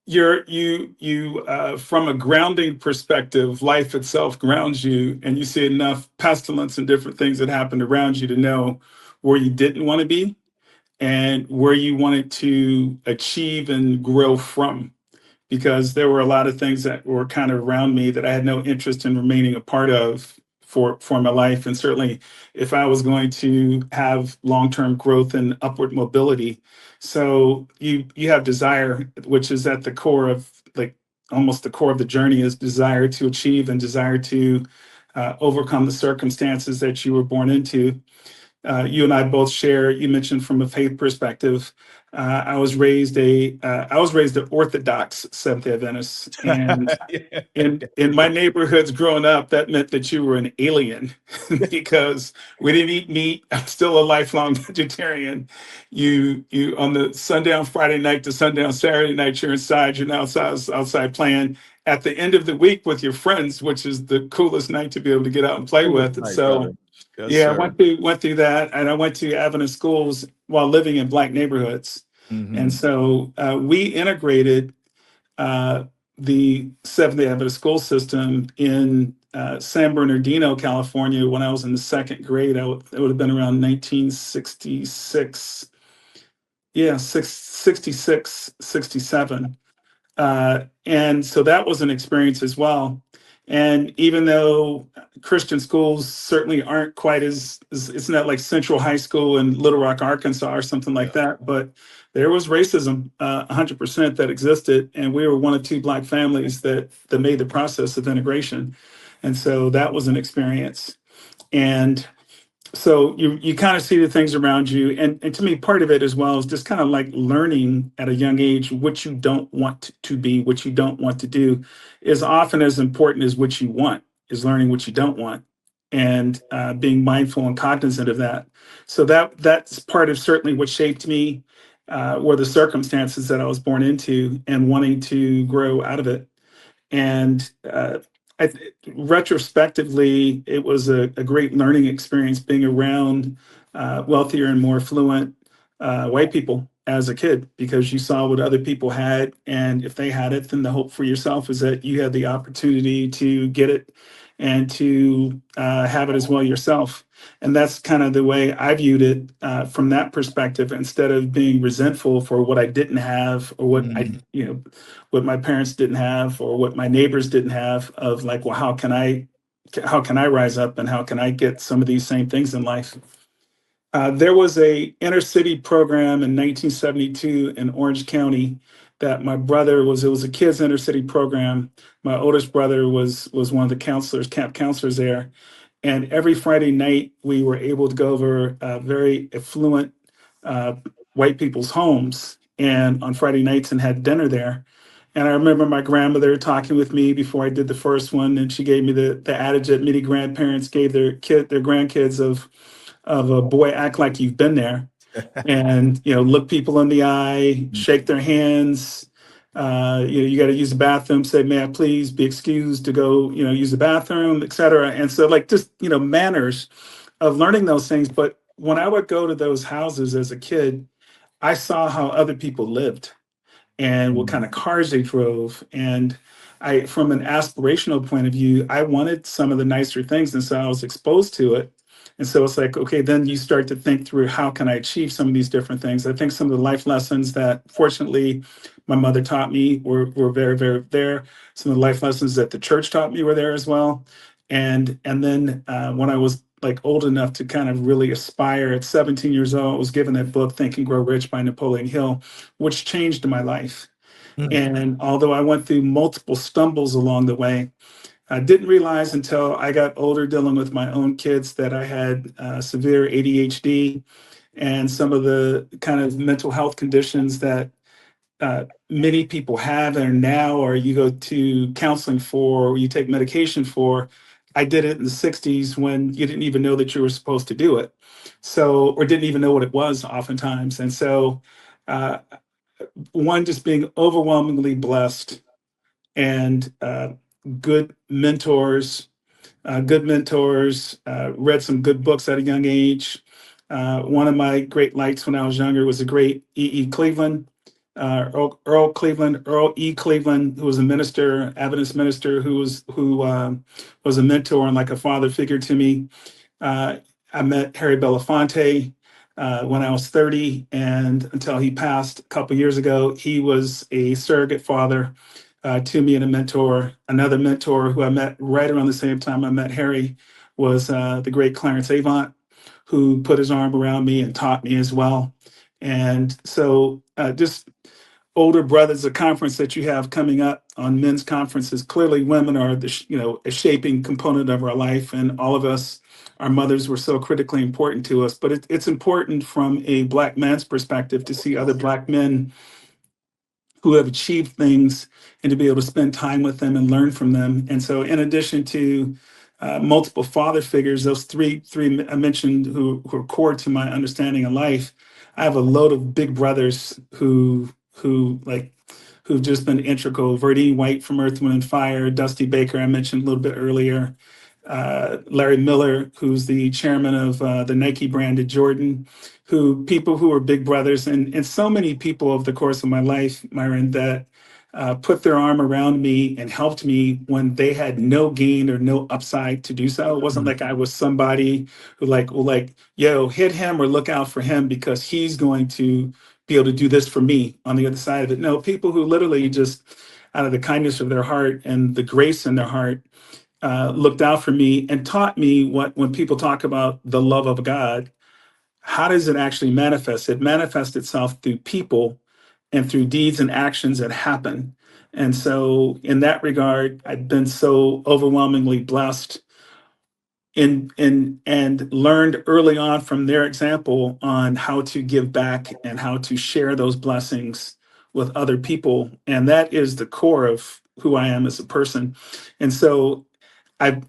you from a grounding perspective, life itself grounds you, and you see enough pestilence and different things that happened around you to know where you didn't want to be and where you wanted to achieve and grow from, because there were a lot of things that were kind of around me that I had no interest in remaining a part of for my life. And certainly if I was going to have long-term growth and upward mobility. So you have desire, which is at the core of, like, almost the core of the journey, is desire to achieve and desire to overcome the circumstances that you were born into. You and I both share. You mentioned from a faith perspective. I was raised an Orthodox Seventh Day Adventist, and in my neighborhoods growing up, that meant that you were an alien because we didn't eat meat. I'm still a lifelong vegetarian. You on the sundown Friday night to sundown Saturday night, you're inside. You're now outside playing. At the end of the week with your friends, which is the coolest night to be able to get out and play with. And so. Yes, Yeah, sir. I went through that, and I went to Adventist schools while living in Black neighborhoods, and so we integrated the Seventh Day Adventist school system in San Bernardino, California. When I was in the second grade, it would have been around 1966. Yeah, 66, 67. And so that was an experience as well. And even though Christian schools certainly aren't quite as it's not like Central High School in Little Rock, Arkansas, or something like that, but there was racism, 100% that existed, and we were one of two Black families that made the process of integration, and so that was an experience. And so you kind of see the things around you, and to me, part of it as well is just kind of like learning at a young age what you don't want to be, what you don't want to do, is often as important as what you want, is learning what you don't want, and being mindful and cognizant of that. So that's part of certainly what shaped me, were the circumstances that I was born into and wanting to grow out of it. And I, retrospectively, it was a great learning experience being around wealthier and more affluent white people as a kid, because you saw what other people had, and if they had it, then the hope for yourself is that you had the opportunity to get it and to have it as well yourself. And that's kind of the way I viewed it, from that perspective, instead of being resentful for what I didn't have, or what what my parents didn't have, or what my neighbors didn't have, of like, well, how can I rise up, and how can I get some of these same things in life? There was a inner city program in 1972 in Orange County that my brother was. It was a kids inner city program. My oldest brother was one of the counselors, camp counselors there. And every Friday night, we were able to go over very affluent uh, white people's homes, and on Friday nights, and had dinner there. And I remember my grandmother talking with me before I did the first one, and she gave me the adage that many grandparents gave their grandkids of a boy, act like you've been there, and look people in the eye, shake their hands. You got to use the bathroom, say, may I please be excused to go, use the bathroom, etc. And so, like, just manners of learning those things. But when I would go to those houses as a kid, I saw how other people lived and what kind of cars they drove. And from an aspirational point of view, I wanted some of the nicer things. And so I was exposed to it. And so it's like, okay, then you start to think through, how can I achieve some of these different things? I think some of the life lessons that fortunately my mother taught me were very, very there. Some of the life lessons that the church taught me were there as well. And then when I was like old enough to kind of really aspire, at 17 years old, I was given that book, Think and Grow Rich by Napoleon Hill, which changed my life. And although I went through multiple stumbles along the way, I didn't realize until I got older, dealing with my own kids, that I had severe ADHD and some of the kind of mental health conditions that many people have and are now, or you go to counseling for, or you take medication for. I did it in the 60s when you didn't even know that you were supposed to do it. So, or didn't even know what it was oftentimes. And so, one, just being overwhelmingly blessed and good mentors. Read some good books at a young age. One of my great lights when I was younger was the great E.E. Cleveland, Earl E. Cleveland, who was a minister, Adventist minister, who was a mentor and like a father figure to me. I met Harry Belafonte when I was 30, and until he passed a couple years ago, he was a surrogate father to me and a mentor. Another mentor who I met right around the same time I met Harry was the great Clarence Avant, who put his arm around me and taught me as well. And so just older brothers, a conference that you have coming up on men's conferences. Clearly, women are a shaping component of our life, and all of us, our mothers were so critically important to us. But it's important from a Black man's perspective to see other Black men who have achieved things and to be able to spend time with them and learn from them. And so, in addition to multiple father figures, those three I mentioned who are core to my understanding of life, I have a load of big brothers who've just been integral. Verdine White from Earth, Wind and Fire, Dusty Baker, I mentioned a little bit earlier, Larry Miller, who's the chairman of the Nike branded Jordan, people who are big brothers, and so many people over the course of my life, Myron, that put their arm around me and helped me when they had no gain or no upside to do so. It wasn't like I was somebody who yo, hit him or look out for him because he's going to be able to do this for me on the other side of it. No, people who literally just out of the kindness of their heart and the grace in their heart looked out for me and taught me when people talk about the love of God, how does it actually manifest? It manifests itself through people and through deeds and actions that happen. And so in that regard, I've been so overwhelmingly blessed and learned early on from their example on how to give back and how to share those blessings with other people. And that is the core of who I am as a person. And so I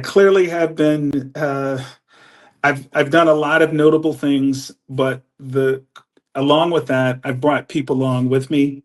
clearly have been I've done a lot of notable things, but along with that, I've brought people along with me.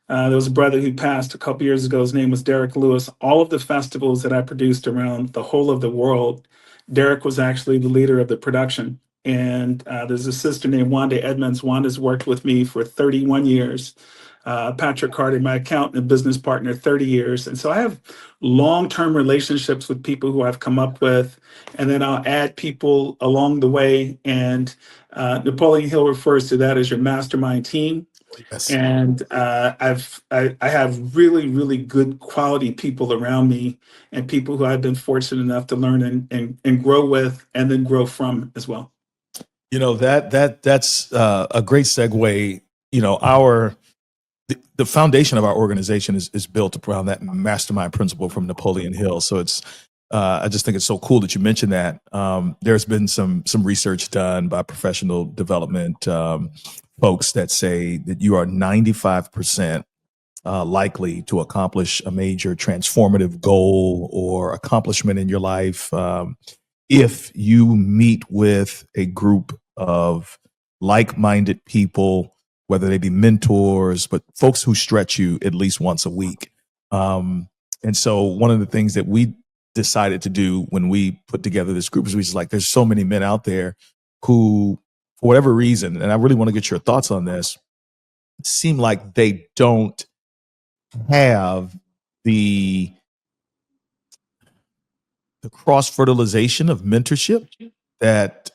There was a brother who passed a couple years ago. His name was Derek Lewis. All of the festivals that I produced around the whole of the world, Derek was actually the leader of the production. And there's a sister named Wanda Edmonds. Wanda's worked with me for 31 years. Patrick Carter, my accountant and business partner, 30 years. And so I have long-term relationships with people who I've come up with, and then I'll add people along the way. And Napoleon Hill refers to that as your mastermind team. Yes. And I have really, really good quality people around me and people who I've been fortunate enough to learn and grow with and then grow from as well. You know, that's a great segue. You know, the foundation of our organization is built around that mastermind principle from Napoleon Hill. So it's I just think it's so cool that you mentioned that. There's been some research done by professional development folks that say that you are 95% likely to accomplish a major transformative goal or accomplishment in your life if you meet with a group of like-minded people, whether they be mentors, but folks who stretch you at least once a week. And so one of the things that we decided to do when we put together this group is we just like, there's so many men out there who, for whatever reason, and I really want to get your thoughts on this, seem like they don't have the cross-fertilization of mentorship that,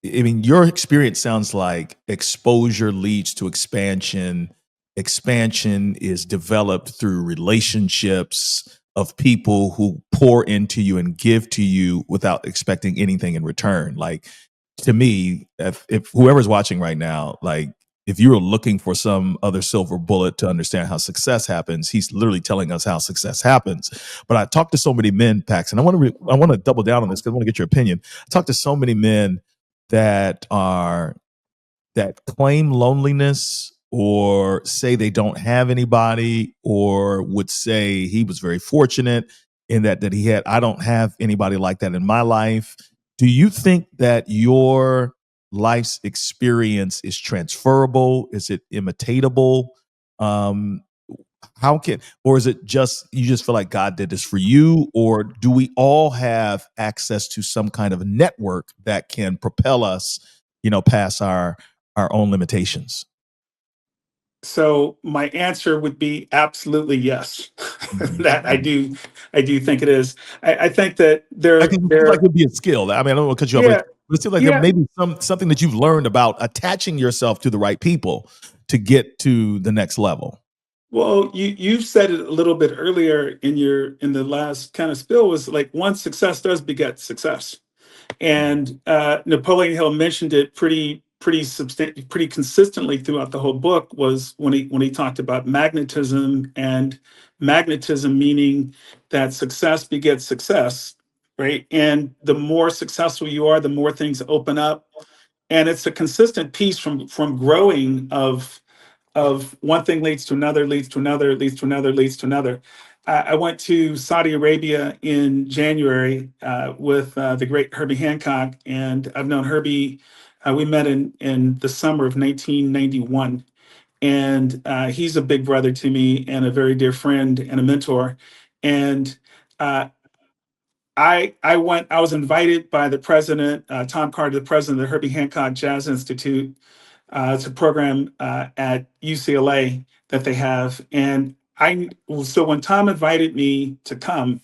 I mean, your experience sounds like exposure leads to expansion. Expansion is developed through relationships of people who pour into you and give to you without expecting anything in return. Like, to me, if whoever's watching right now, like, if you were looking for some other silver bullet to understand how success happens, he's literally telling us how success happens. But I talked to so many men, Paxton. I want to double down on this because I want to get your opinion. I talked to so many men that claim loneliness or say they don't have anybody, or would say he was very fortunate in that he had, I don't have anybody like that in my life. Do you think that your life's experience is transferable? Is it imitatable? How how can, or is it just, you just feel like God did this for you, or do we all have access to some kind of network that can propel us, past our own limitations? So my answer would be absolutely yes. That I do think it is. I think that Like, it seems like it'd be a skill. I mean, I don't want to cut you off, yeah, but it seems like there yeah. may be something that you've learned about attaching yourself to the right people to get to the next level. Well, you said it a little bit earlier in the last kind of spill, was like, once success does beget success. And Napoleon Hill mentioned it pretty consistently throughout the whole book, was when he talked about magnetism, and magnetism meaning that success begets success, right? And the more successful you are, the more things open up, and it's a consistent piece from growing of one thing leads to another, leads to another, leads to another, leads to another. I went to Saudi Arabia in January with the great Herbie Hancock, and I've known Herbie. We met in the summer of 1991, and he's a big brother to me and a very dear friend and a mentor. And uh, I went. I was invited by the president, Tom Carter, the president of the Herbie Hancock Jazz Institute. It's a program at UCLA that they have, and so when Tom invited me to come,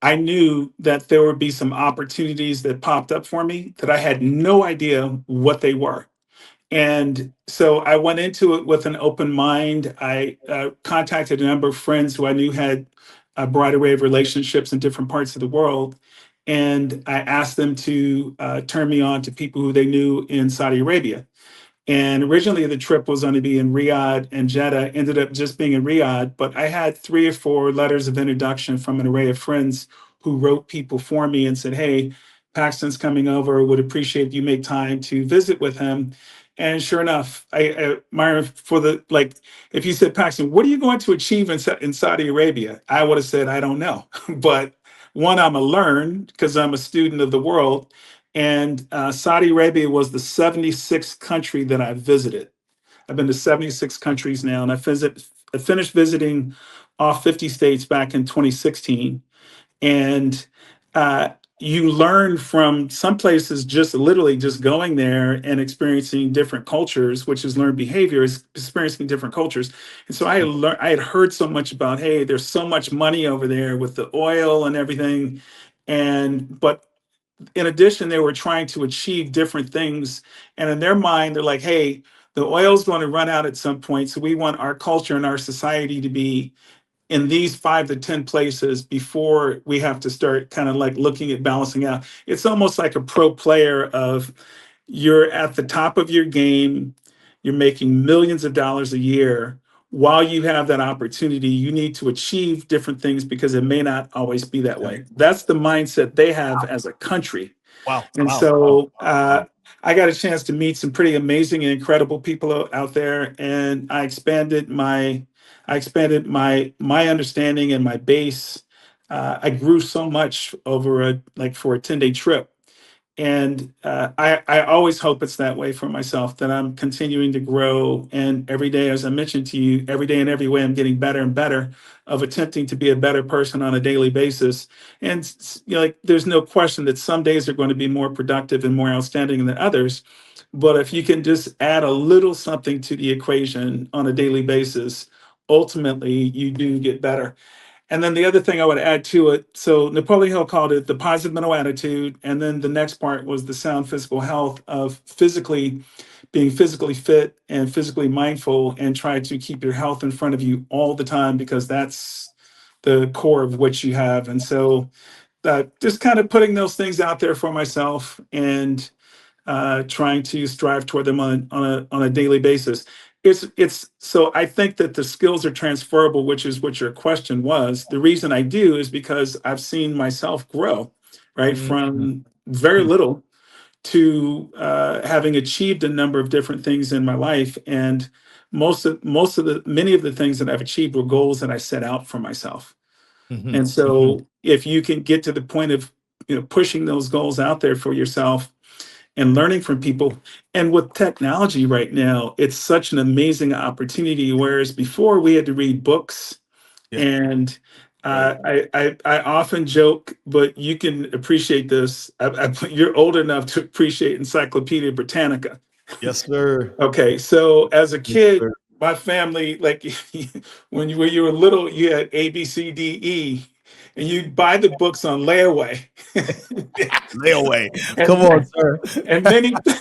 I knew that there would be some opportunities that popped up for me that I had no idea what they were. And so I went into it with an open mind. I contacted a number of friends who I knew had a broad array of relationships in different parts of the world. And I asked them to turn me on to people who they knew in Saudi Arabia. And originally the trip was going to be in Riyadh and Jeddah, ended up just being in Riyadh. But I had 3 or 4 letters of introduction from an array of friends who wrote people for me and said, hey, Paxton's coming over, would appreciate if you make time to visit with him. And sure enough, Myron, if you said, Paxton, what are you going to achieve in Saudi Arabia? I would have said, I don't know. But one, I'm a learn because I'm a student of the world. And Saudi Arabia was the 76th country that I visited. I've been to 76 countries now, and I finished visiting all 50 states back in 2016. And uh, you learn from some places just literally just going there and experiencing different cultures, which is learned behavior, is experiencing different cultures. And so I had heard so much about, hey, there's so much money over there with the oil and everything. But in addition, they were trying to achieve different things. And in their mind, they're like, hey, the oil's going to run out at some point. So we want our culture and our society to be in these 5 to 10 places before we have to start kind of like looking at balancing out. It's almost like a pro player of, you're at the top of your game, you're making millions of dollars a year. While you have that opportunity, you need to achieve different things because it may not always be that way. That's the mindset they have as a country. Wow. And so I got a chance to meet some pretty amazing and incredible people out there, and I expanded my understanding and my base. I grew so much over for a 10-day trip. And I always hope it's that way for myself, that I'm continuing to grow. And every day, as I mentioned to you, every day in every way, I'm getting better and better of attempting to be a better person on a daily basis. And there's no question that some days are going to be more productive and more outstanding than others. But if you can just add a little something to the equation on a daily basis, ultimately you do get better. And then the other thing I would add to it, so Napoleon Hill called it the positive mental attitude. And then the next part was the sound physical health of being physically fit and physically mindful, and try to keep your health in front of you all the time, because that's the core of what you have. And so just kind of putting those things out there for myself, and trying to strive toward them on a daily basis. It's so I think that the skills are transferable, which is what your question was. The reason I do is because I've seen myself grow, right, from very little to having achieved a number of different things in my life. And many of the things that I've achieved were goals that I set out for myself. And so if you can get to the point of pushing those goals out there for yourself, and learning from people. And with technology right now, it's such an amazing opportunity. Whereas before we had to read books, and I often joke, but you can appreciate this. You're old enough to appreciate Encyclopedia Britannica. Yes, sir. Okay, so as a kid, my family, like when you were little, you had A, B, C, D, E, and you'd buy the books on layaway. Layaway. Come on, sir. And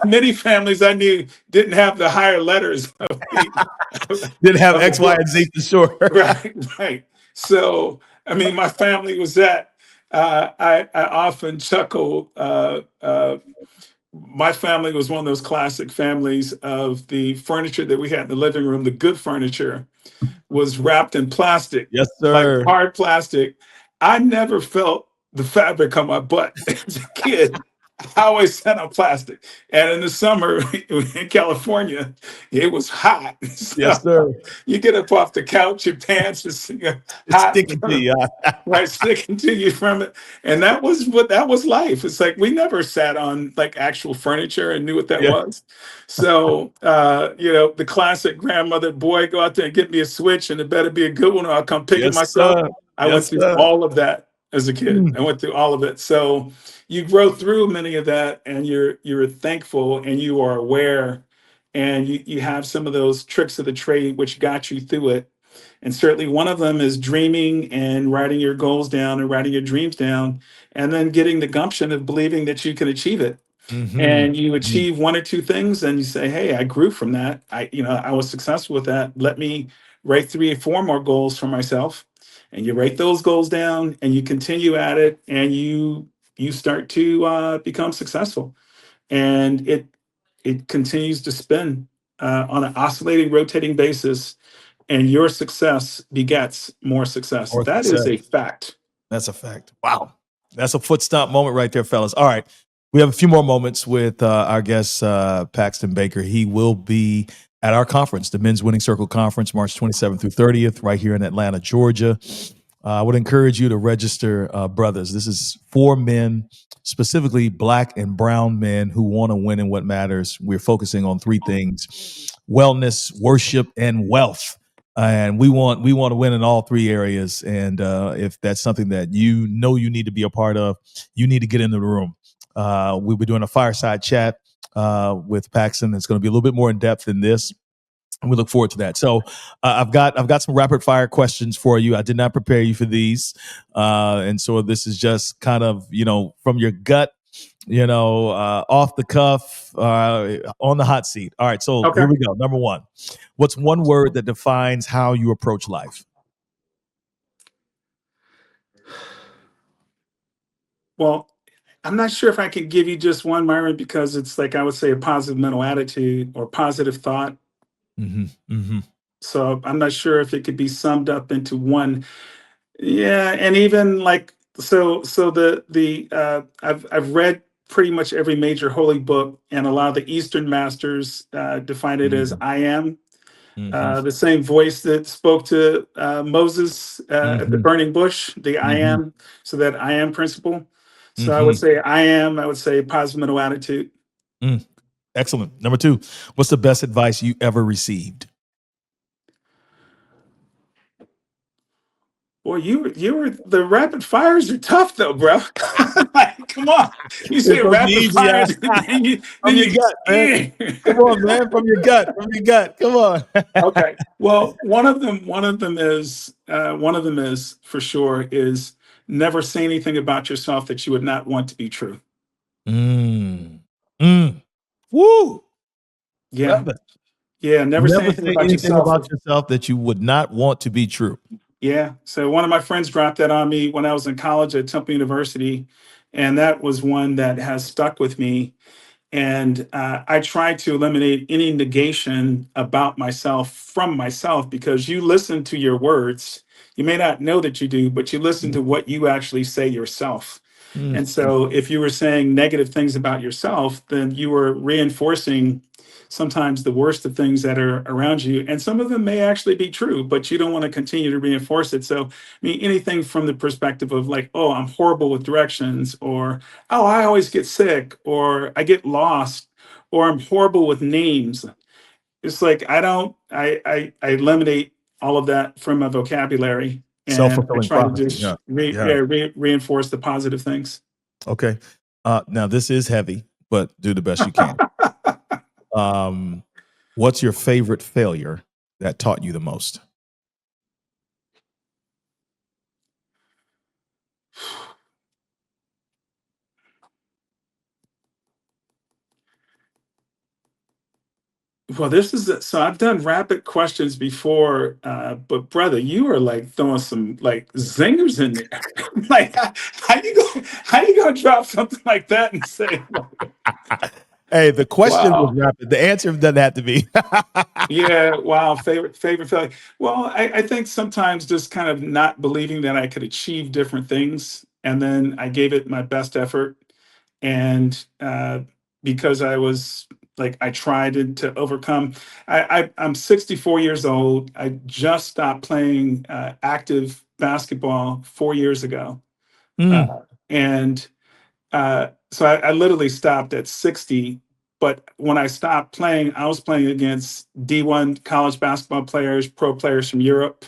many families I knew didn't have the higher letters of the didn't have X, Y, and Z for sure. Right. So, I mean, my family was that. I often chuckle. My family was one of those classic families of the furniture that we had in the living room. The good furniture was wrapped in plastic. Yes, sir. Like hard plastic. I never felt the fabric on my butt as a kid. I always sat on plastic. And in the summer in California, it was hot. So yes, sir. You get up off the couch, your pants is hot. Sticking to you. Right, sticking to you from it. And that was life. It's like we never sat on like actual furniture and knew what that was. So the classic grandmother, boy, go out there and get me a Switch, and it better be a good one or I'll come pick it myself. Sir. I went through all of that as a kid. I went through all of it. So you grow through many of that, and you're thankful, and you are aware, and you have some of those tricks of the trade which got you through it. And certainly one of them is dreaming and writing your goals down and writing your dreams down, and then getting the gumption of believing that you can achieve it. And you achieve one or two things, and you say, hey, I grew from that. I was successful with that. Let me write 3 or 4 more goals for myself. And you write those goals down, and you continue at it, and you start to become successful. And it continues to spin on an oscillating, rotating basis, and your success begets more success. That is a fact. That's a fact. Wow. That's a foot stomp moment right there, fellas. All right. We have a few more moments with our guest, Paxton Baker. He will be at our conference, the Men's Winning Circle Conference, March 27th through 30th, right here in Atlanta, Georgia. I would encourage you to register, brothers. This is for men, specifically Black and brown men who want to win in what matters. We're focusing on 3 things: wellness, worship, and wealth. And we want to win in all 3 areas. And if that's something that you need to be a part of, you need to get into the room. We'll be doing a fireside chat with Paxton. It's going to be a little bit more in depth than this, and we look forward to that. So I've got some rapid fire questions for you. I did not prepare you for these, and so this is just kind of from your gut, off the cuff, on the hot seat. All right, so Here we go. Number 1, what's one word that defines how you approach life? Well, I'm not sure if I could give you just one, Myron, because it's like I would say a positive mental attitude or positive thought. So I'm not sure if it could be summed up into one. Yeah, and even like I've read pretty much every major holy book, and a lot of the Eastern masters define it as I am. The same voice that spoke to Moses at the burning bush, the I am, so that I am principle. So I would say I would say positive mental attitude. Excellent. Number 2, what's the best advice you ever received? Boy, you were the rapid fires are tough though, bro. Like, come on, you say rapid fires, then you gut, man. Come on, man, from your gut, Come on. Okay. Well, one of them is for sure is never say anything about yourself that you would not want to be true. Woo. Yeah. Yeah. Never say anything about yourself that you would not want to be true. Yeah. So one of my friends dropped that on me when I was in college at Temple University, and that was one that has stuck with me. And I try to eliminate any negation about myself from myself, because you listen to your words. You may not know that you do, but you listen to what you actually say yourself. And so if you were saying negative things about yourself, then you were reinforcing sometimes the worst of things that are around you. And some of them may actually be true, but you don't want to continue to reinforce it. So, I mean, anything from the perspective of like, oh, I'm horrible with directions, or, oh, I always get sick, or I get lost, or I'm horrible with names. It's like, I eliminate all of that from my vocabulary, and I Self-fulfilling try to prophecy. just Yeah. Yeah. reinforce the positive things. Okay. Now this is heavy, but do the best you can. What's your favorite failure that taught you the most? Well, so I've done rapid questions before, but brother, you are like throwing some like zingers in there. Like, how you gonna drop something like that and say, Hey, the question was wow, rapid. The answer doesn't have to be. yeah, wow, favorite failure. Well, I think sometimes just kind of not believing that I could achieve different things, and then I gave it my best effort, and because I was like I tried to overcome. I'm 64 years old. I just stopped playing active basketball 4 years ago, and so I literally stopped at 60. But when I stopped playing, I was playing against D1 college basketball players, pro players from Europe.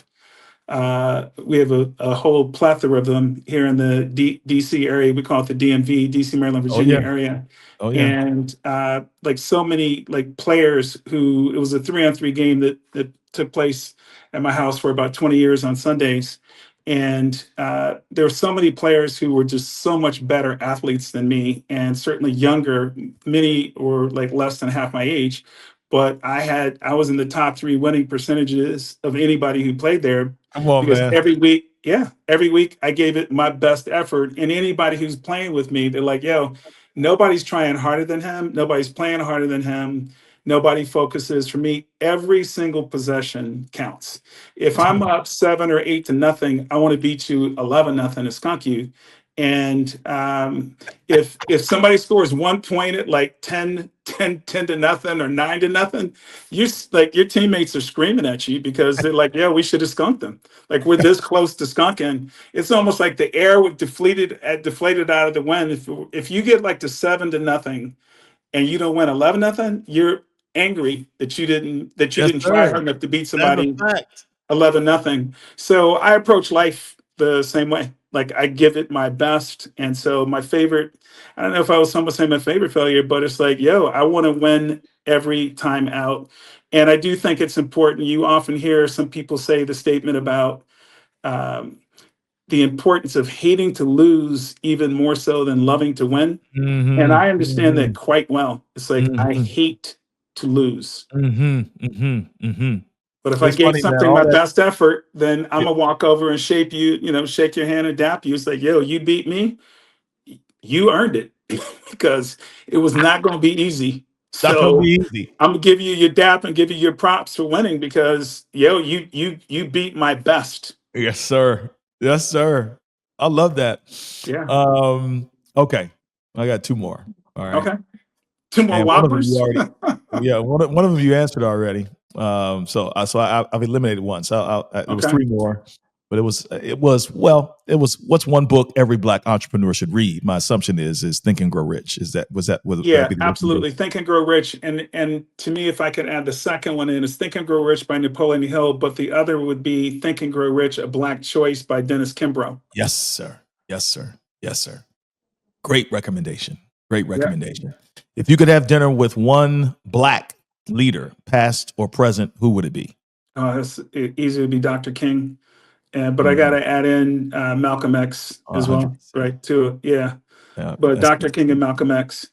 We have a whole plethora of them here in the DC area. We call it the DMV, DC, Maryland, Oh Virginia yeah. area. Oh yeah. And like so many like players who, it was a 3-on-3 game that took place at my house for about 20 years on Sundays. And there were so many players who were just so much better athletes than me, and certainly younger. Many were like less than half my age, but I was in the top 3 winning percentages of anybody who played there, Come on, because man. every week I gave it my best effort. And anybody who's playing with me, they're like, yo, nobody's trying harder than him. Nobody's playing harder than him. Nobody focuses. For me, every single possession counts. If I'm up 7 or 8 to nothing, I want to beat you 11-0 to skunk you. And if somebody scores 1 point at like 10 to nothing or 9 to nothing, like your teammates are screaming at you because they're like, yeah, we should have skunked them. Like, we're this close to skunking. It's almost like the air would deflated out of the wind. If you get like to 7 to nothing and you don't win 11-0, you're angry that you Yes, didn't try sir. hard enough to beat That's a somebody fact. 11-0. So I approach life the same way. Like, I give it my best. And so my favorite, I don't know if I was someone saying my favorite failure, but it's like, yo, I want to win every time out. And I do think it's important. You often hear some people say the statement about um, the importance of hating to lose even more so than loving to win. And I understand that quite well. It's like, I hate to lose. But if I It's gave funny, man. something All my that. best effort, then I'm gonna walk over and shake your hand and dap you. It's like, yo, you beat me. You earned it. Because it was not gonna be easy. Not gonna be So easy. I'm gonna give you your dap and give you your props for winning, because yo, you beat my best. Yes, sir. Yes, sir. I love that. Yeah. Okay. I got 2 more. All right. Okay. 2 more And one of them you whoppers. already, yeah, one of them you answered already. So I've eliminated one. So it was Okay. 3 more, but it was what's one book every Black entrepreneur should read? My assumption is Think and Grow Rich. Would that Yeah, be the absolutely. recommendation? Think and Grow Rich. And to me, if I could add the second one in, is Think and Grow Rich by Napoleon Hill, but the other would be Think and Grow Rich, A Black Choice by Dennis Kimbrough. Yes, sir. Yes, sir. Yes, sir. Great recommendation. Great recommendation. Yeah. If you could have dinner with one Black leader, past or present, who would it be? It's easy to be Dr. King. But I got to add in Malcolm X as 100%. Well, right, too. Yeah. But Dr. King and Malcolm X.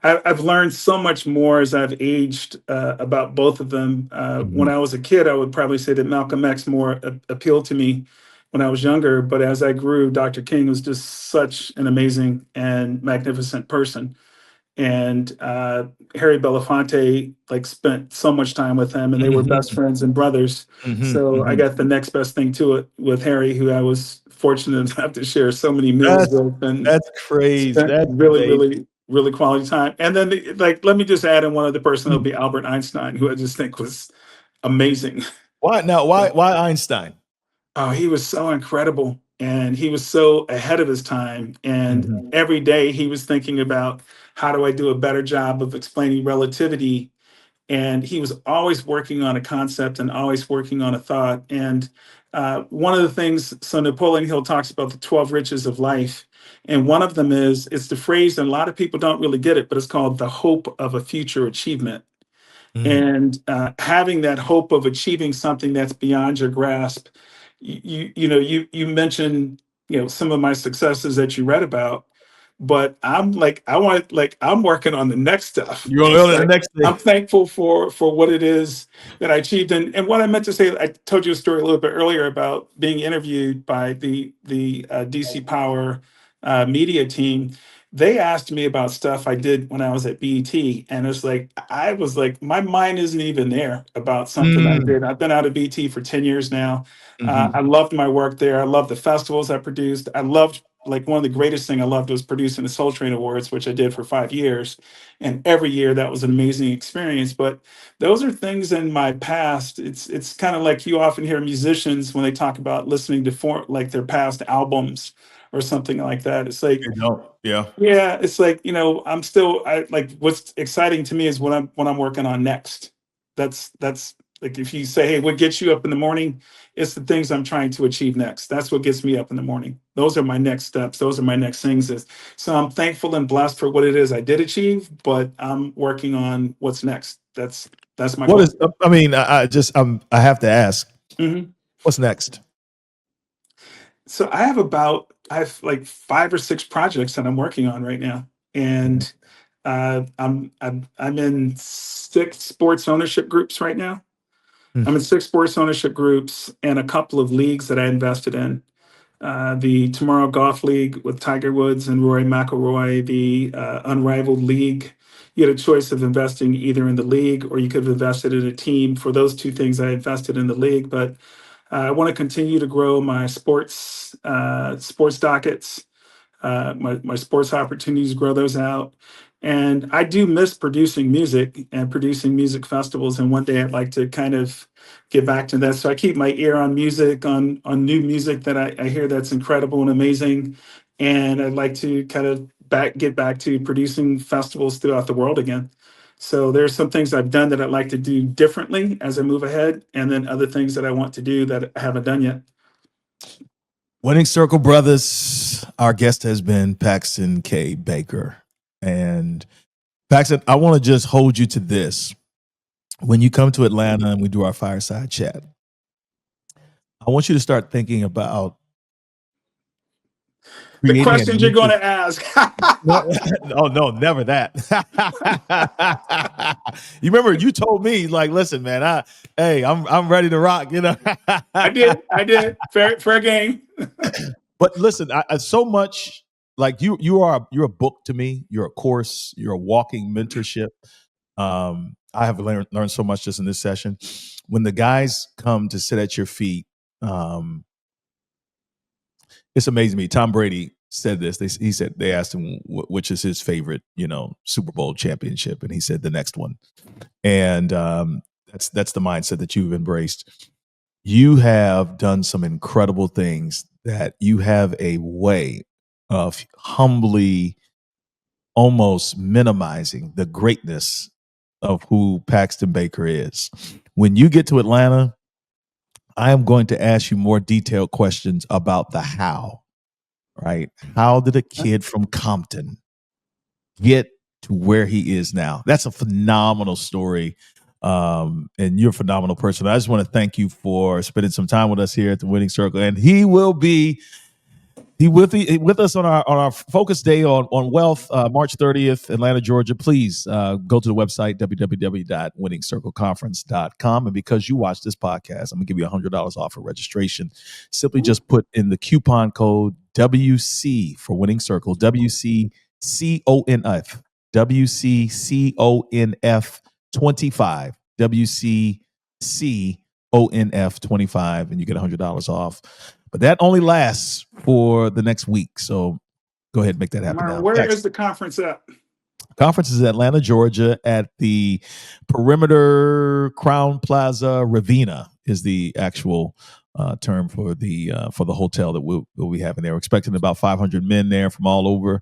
I've learned so much more as I've aged about both of them. When I was a kid, I would probably say that Malcolm X more appealed to me when I was younger. But as I grew, Dr. King was just such an amazing and magnificent person. And Harry Belafonte like spent so much time with him, and they were best friends and brothers. So I got the next best thing to it with Harry, who I was fortunate enough to share so many meals with. And that's crazy. That's really really quality time. And then let me just add in one other person. It'll be Albert Einstein, who I just think was amazing. Why Einstein? Oh, he was so incredible, and he was so ahead of his time. And every day he was thinking about, how do I do a better job of explaining relativity? And he was always working on a concept and always working on a thought. And one of the things, so Napoleon Hill talks about the 12 riches of life. And one of them it's the phrase, and a lot of people don't really get it, but it's called the hope of a future achievement. And having that hope of achieving something that's beyond your grasp. You mentioned, some of my successes that you read about, but I'm I'm working on the next stuff. You're on the next thing. I'm thankful for what it is that I achieved. And what I meant to say, I told you a story a little bit earlier about being interviewed by the DC Power media team. They asked me about stuff I did when I was at BET, and it's like I was like, my mind isn't even there about something I did. I've been out of BET for 10 years now. I loved my work there. I loved the festivals I produced. I loved, like, one of the greatest thing I loved was producing the Soul Train Awards, which I did for 5 years, and every year that was an amazing experience. But those are things in my past. It's kind of like you often hear musicians when they talk about listening to their past albums or something like that. It's like, yeah, it's like, I'm still, what's exciting to me is what I'm working on next. That's like, if you say, hey, what gets you up in the morning? It's the things I'm trying to achieve next. That's what gets me up in the morning. Those are my next steps. Those are my next things. So I'm thankful and blessed for what it is I did achieve, but I'm working on what's next. That's my goal. I have to ask, what's next? So I have like 5 or 6 projects that I'm working on right now, and I'm in 6 sports ownership groups right now. I'm in 6 sports ownership groups and a couple of leagues that I invested in. The Tomorrow Golf League with Tiger Woods and Rory McIlroy, the Unrivaled League. You had a choice of investing either in the league or you could have invested in a team. For those 2 things, I invested in the league, but I want to continue to grow my sports dockets, my sports opportunities, grow those out. And I do miss producing music and producing music festivals. And one day I'd like to kind of get back to that. So I keep my ear on music, on new music that I hear that's incredible and amazing. And I'd like to kind of get back to producing festivals throughout the world again. So there's some things I've done that I'd like to do differently as I move ahead, and then other things that I want to do that I haven't done yet. Winning Circle Brothers, our guest has been Paxton K. Baker. And Paxton, I want to just hold you to this. When you come to Atlanta and we do our fireside chat, I want you to start thinking about the questions you're going to ask. No, never that. You remember you told me, like, listen, man, I'm ready to rock. I did. Fair game. But listen, I so much, like, you're a book to me. You're a course. You're a walking mentorship. I have learned so much just in this session. When the guys come to sit at your feet, it's amazing to me. Tom Brady said this. They asked him which is his favorite, Super Bowl championship, and he said the next one. And that's the mindset that you've embraced. You have done some incredible things that you have a way of humbly almost minimizing the greatness of who Paxton Baker is. When you get to Atlanta, I am going to ask you more detailed questions about the how, right? How did a kid from Compton get to where he is now? That's a phenomenal story. And you're a phenomenal person. I just want to thank you for spending some time with us here at the Winning Circle. And he will be with us on our focus day on wealth, March 30th, Atlanta, Georgia. Please go to the website, www.winningscircleconference.com. And because you watch this podcast, I'm going to give you $100 off for registration. Simply just put in the coupon code WC for Winning Circle, WCCONF, WCCONF 25, WCCONF 25, and you get $100 off. But that only lasts for the next week. So go ahead and make that happen now. Where is the conference at? Conference is in Atlanta, Georgia, at the Perimeter Crown Plaza Ravina is the actual term for the hotel that we'll be having there. We're expecting about 500 men there from all over,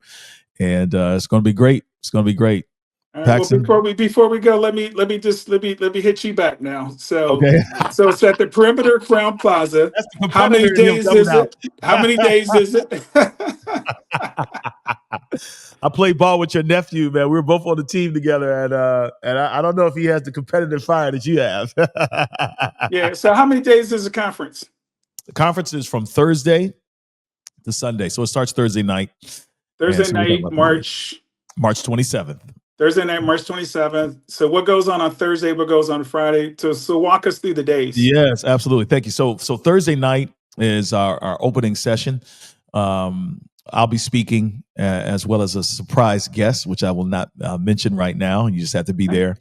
and it's going to be great. It's going to be great. Well, before we go, let me hit you back now. So, okay. So it's at the Perimeter Crown Plaza. How many days is it? How many days is it? I played ball with your nephew, man. We were both on the team together, and I don't know if he has the competitive fire that you have. Yeah. So how many days is the conference? The conference is from Thursday to Sunday, so it starts Thursday night. Thursday night, March 27th. Thursday night, March 27th. So what goes on Thursday? What goes on Friday? So walk us through the days. Yes, absolutely. Thank you. So Thursday night is our opening session. I'll be speaking as well as a surprise guest, which I will not mention right now. You just have to be there.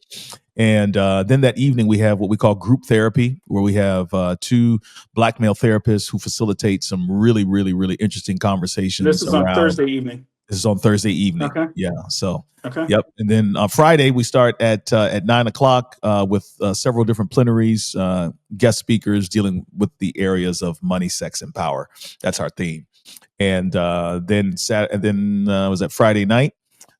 And then that evening, we have what we call group therapy, where we have 2 Black male therapists who facilitate some really, really, really interesting conversations. This is on Thursday evening. This is on Thursday evening. Okay. Yeah. So, okay. Yep. And then on Friday, we start at 9:00 with several different plenaries, guest speakers dealing with the areas of money, sex, and power. That's our theme. And then was that Friday night?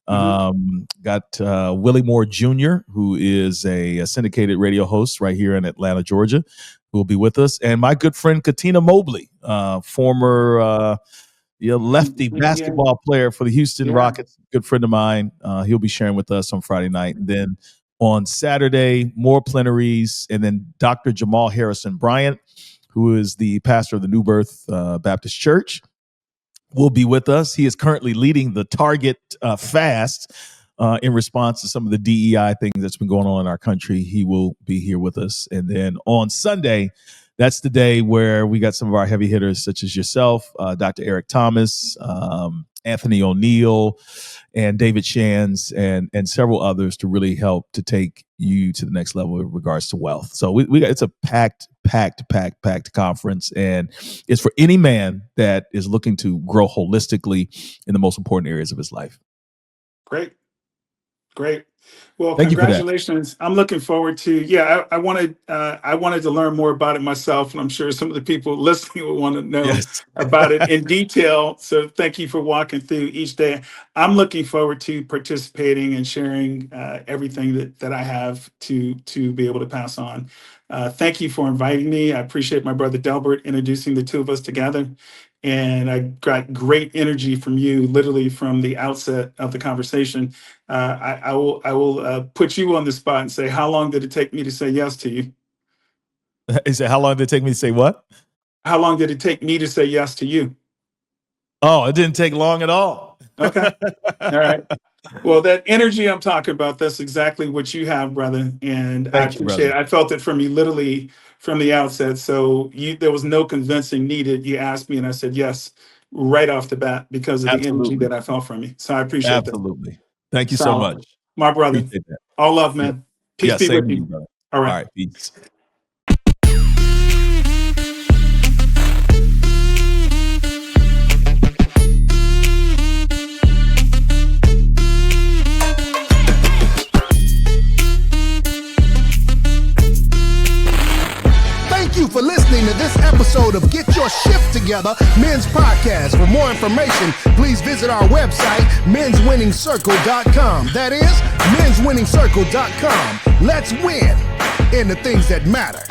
Got Willie Moore Jr., who is a syndicated radio host right here in Atlanta, Georgia, who will be with us, and my good friend Katina Mobley, former lefty basketball player for the Houston Rockets, good friend of mine. He'll be sharing with us on Friday night. And then on Saturday, more plenaries, and then Dr. Jamal Harrison Bryant, who is the pastor of the New Birth Baptist Church, will be with us. He is currently leading the Target fast in response to some of the DEI things that's been going on in our country. He will be here with us. And then on Sunday, that's the day where we got some of our heavy hitters, such as yourself, Dr. Eric Thomas, Anthony O'Neill, and David Shands, and several others to really help to take you to the next level in regards to wealth. So we got, it's a packed conference, and it's for any man that is looking to grow holistically in the most important areas of his life. Great. Well, Thank congratulations. I'm looking forward to, I wanted to learn more about it myself, and I'm sure some of the people listening will want to know about it in detail. So thank you for walking through each day. I'm looking forward to participating and sharing everything that I have to be able to pass on. Thank you for inviting me. I appreciate my brother Delbert introducing the two of us together. And I got great energy from you, literally from the outset of the conversation. I will put you on the spot and say, how long did it take me to say yes to you? He said, how long did it take me to say what? How long did it take me to say yes to you? Oh, it didn't take long at all. Okay. All right. Well, that energy I'm talking about, that's exactly what you have, brother. And I appreciate it. I felt it from you literally from the outset. So there was no convincing needed. You asked me and I said yes right off the bat because of the energy that I felt from you. So I appreciate that. Absolutely. Thank you so much. My brother. All love, man. Peace be with you. Brother. All right. All right. Peace. For listening to this episode of Get Your Shift Together Men's Podcast. For more information, please visit our website, menswinningscircle.com. That is, menswinningscircle.com. Let's win in the things that matter.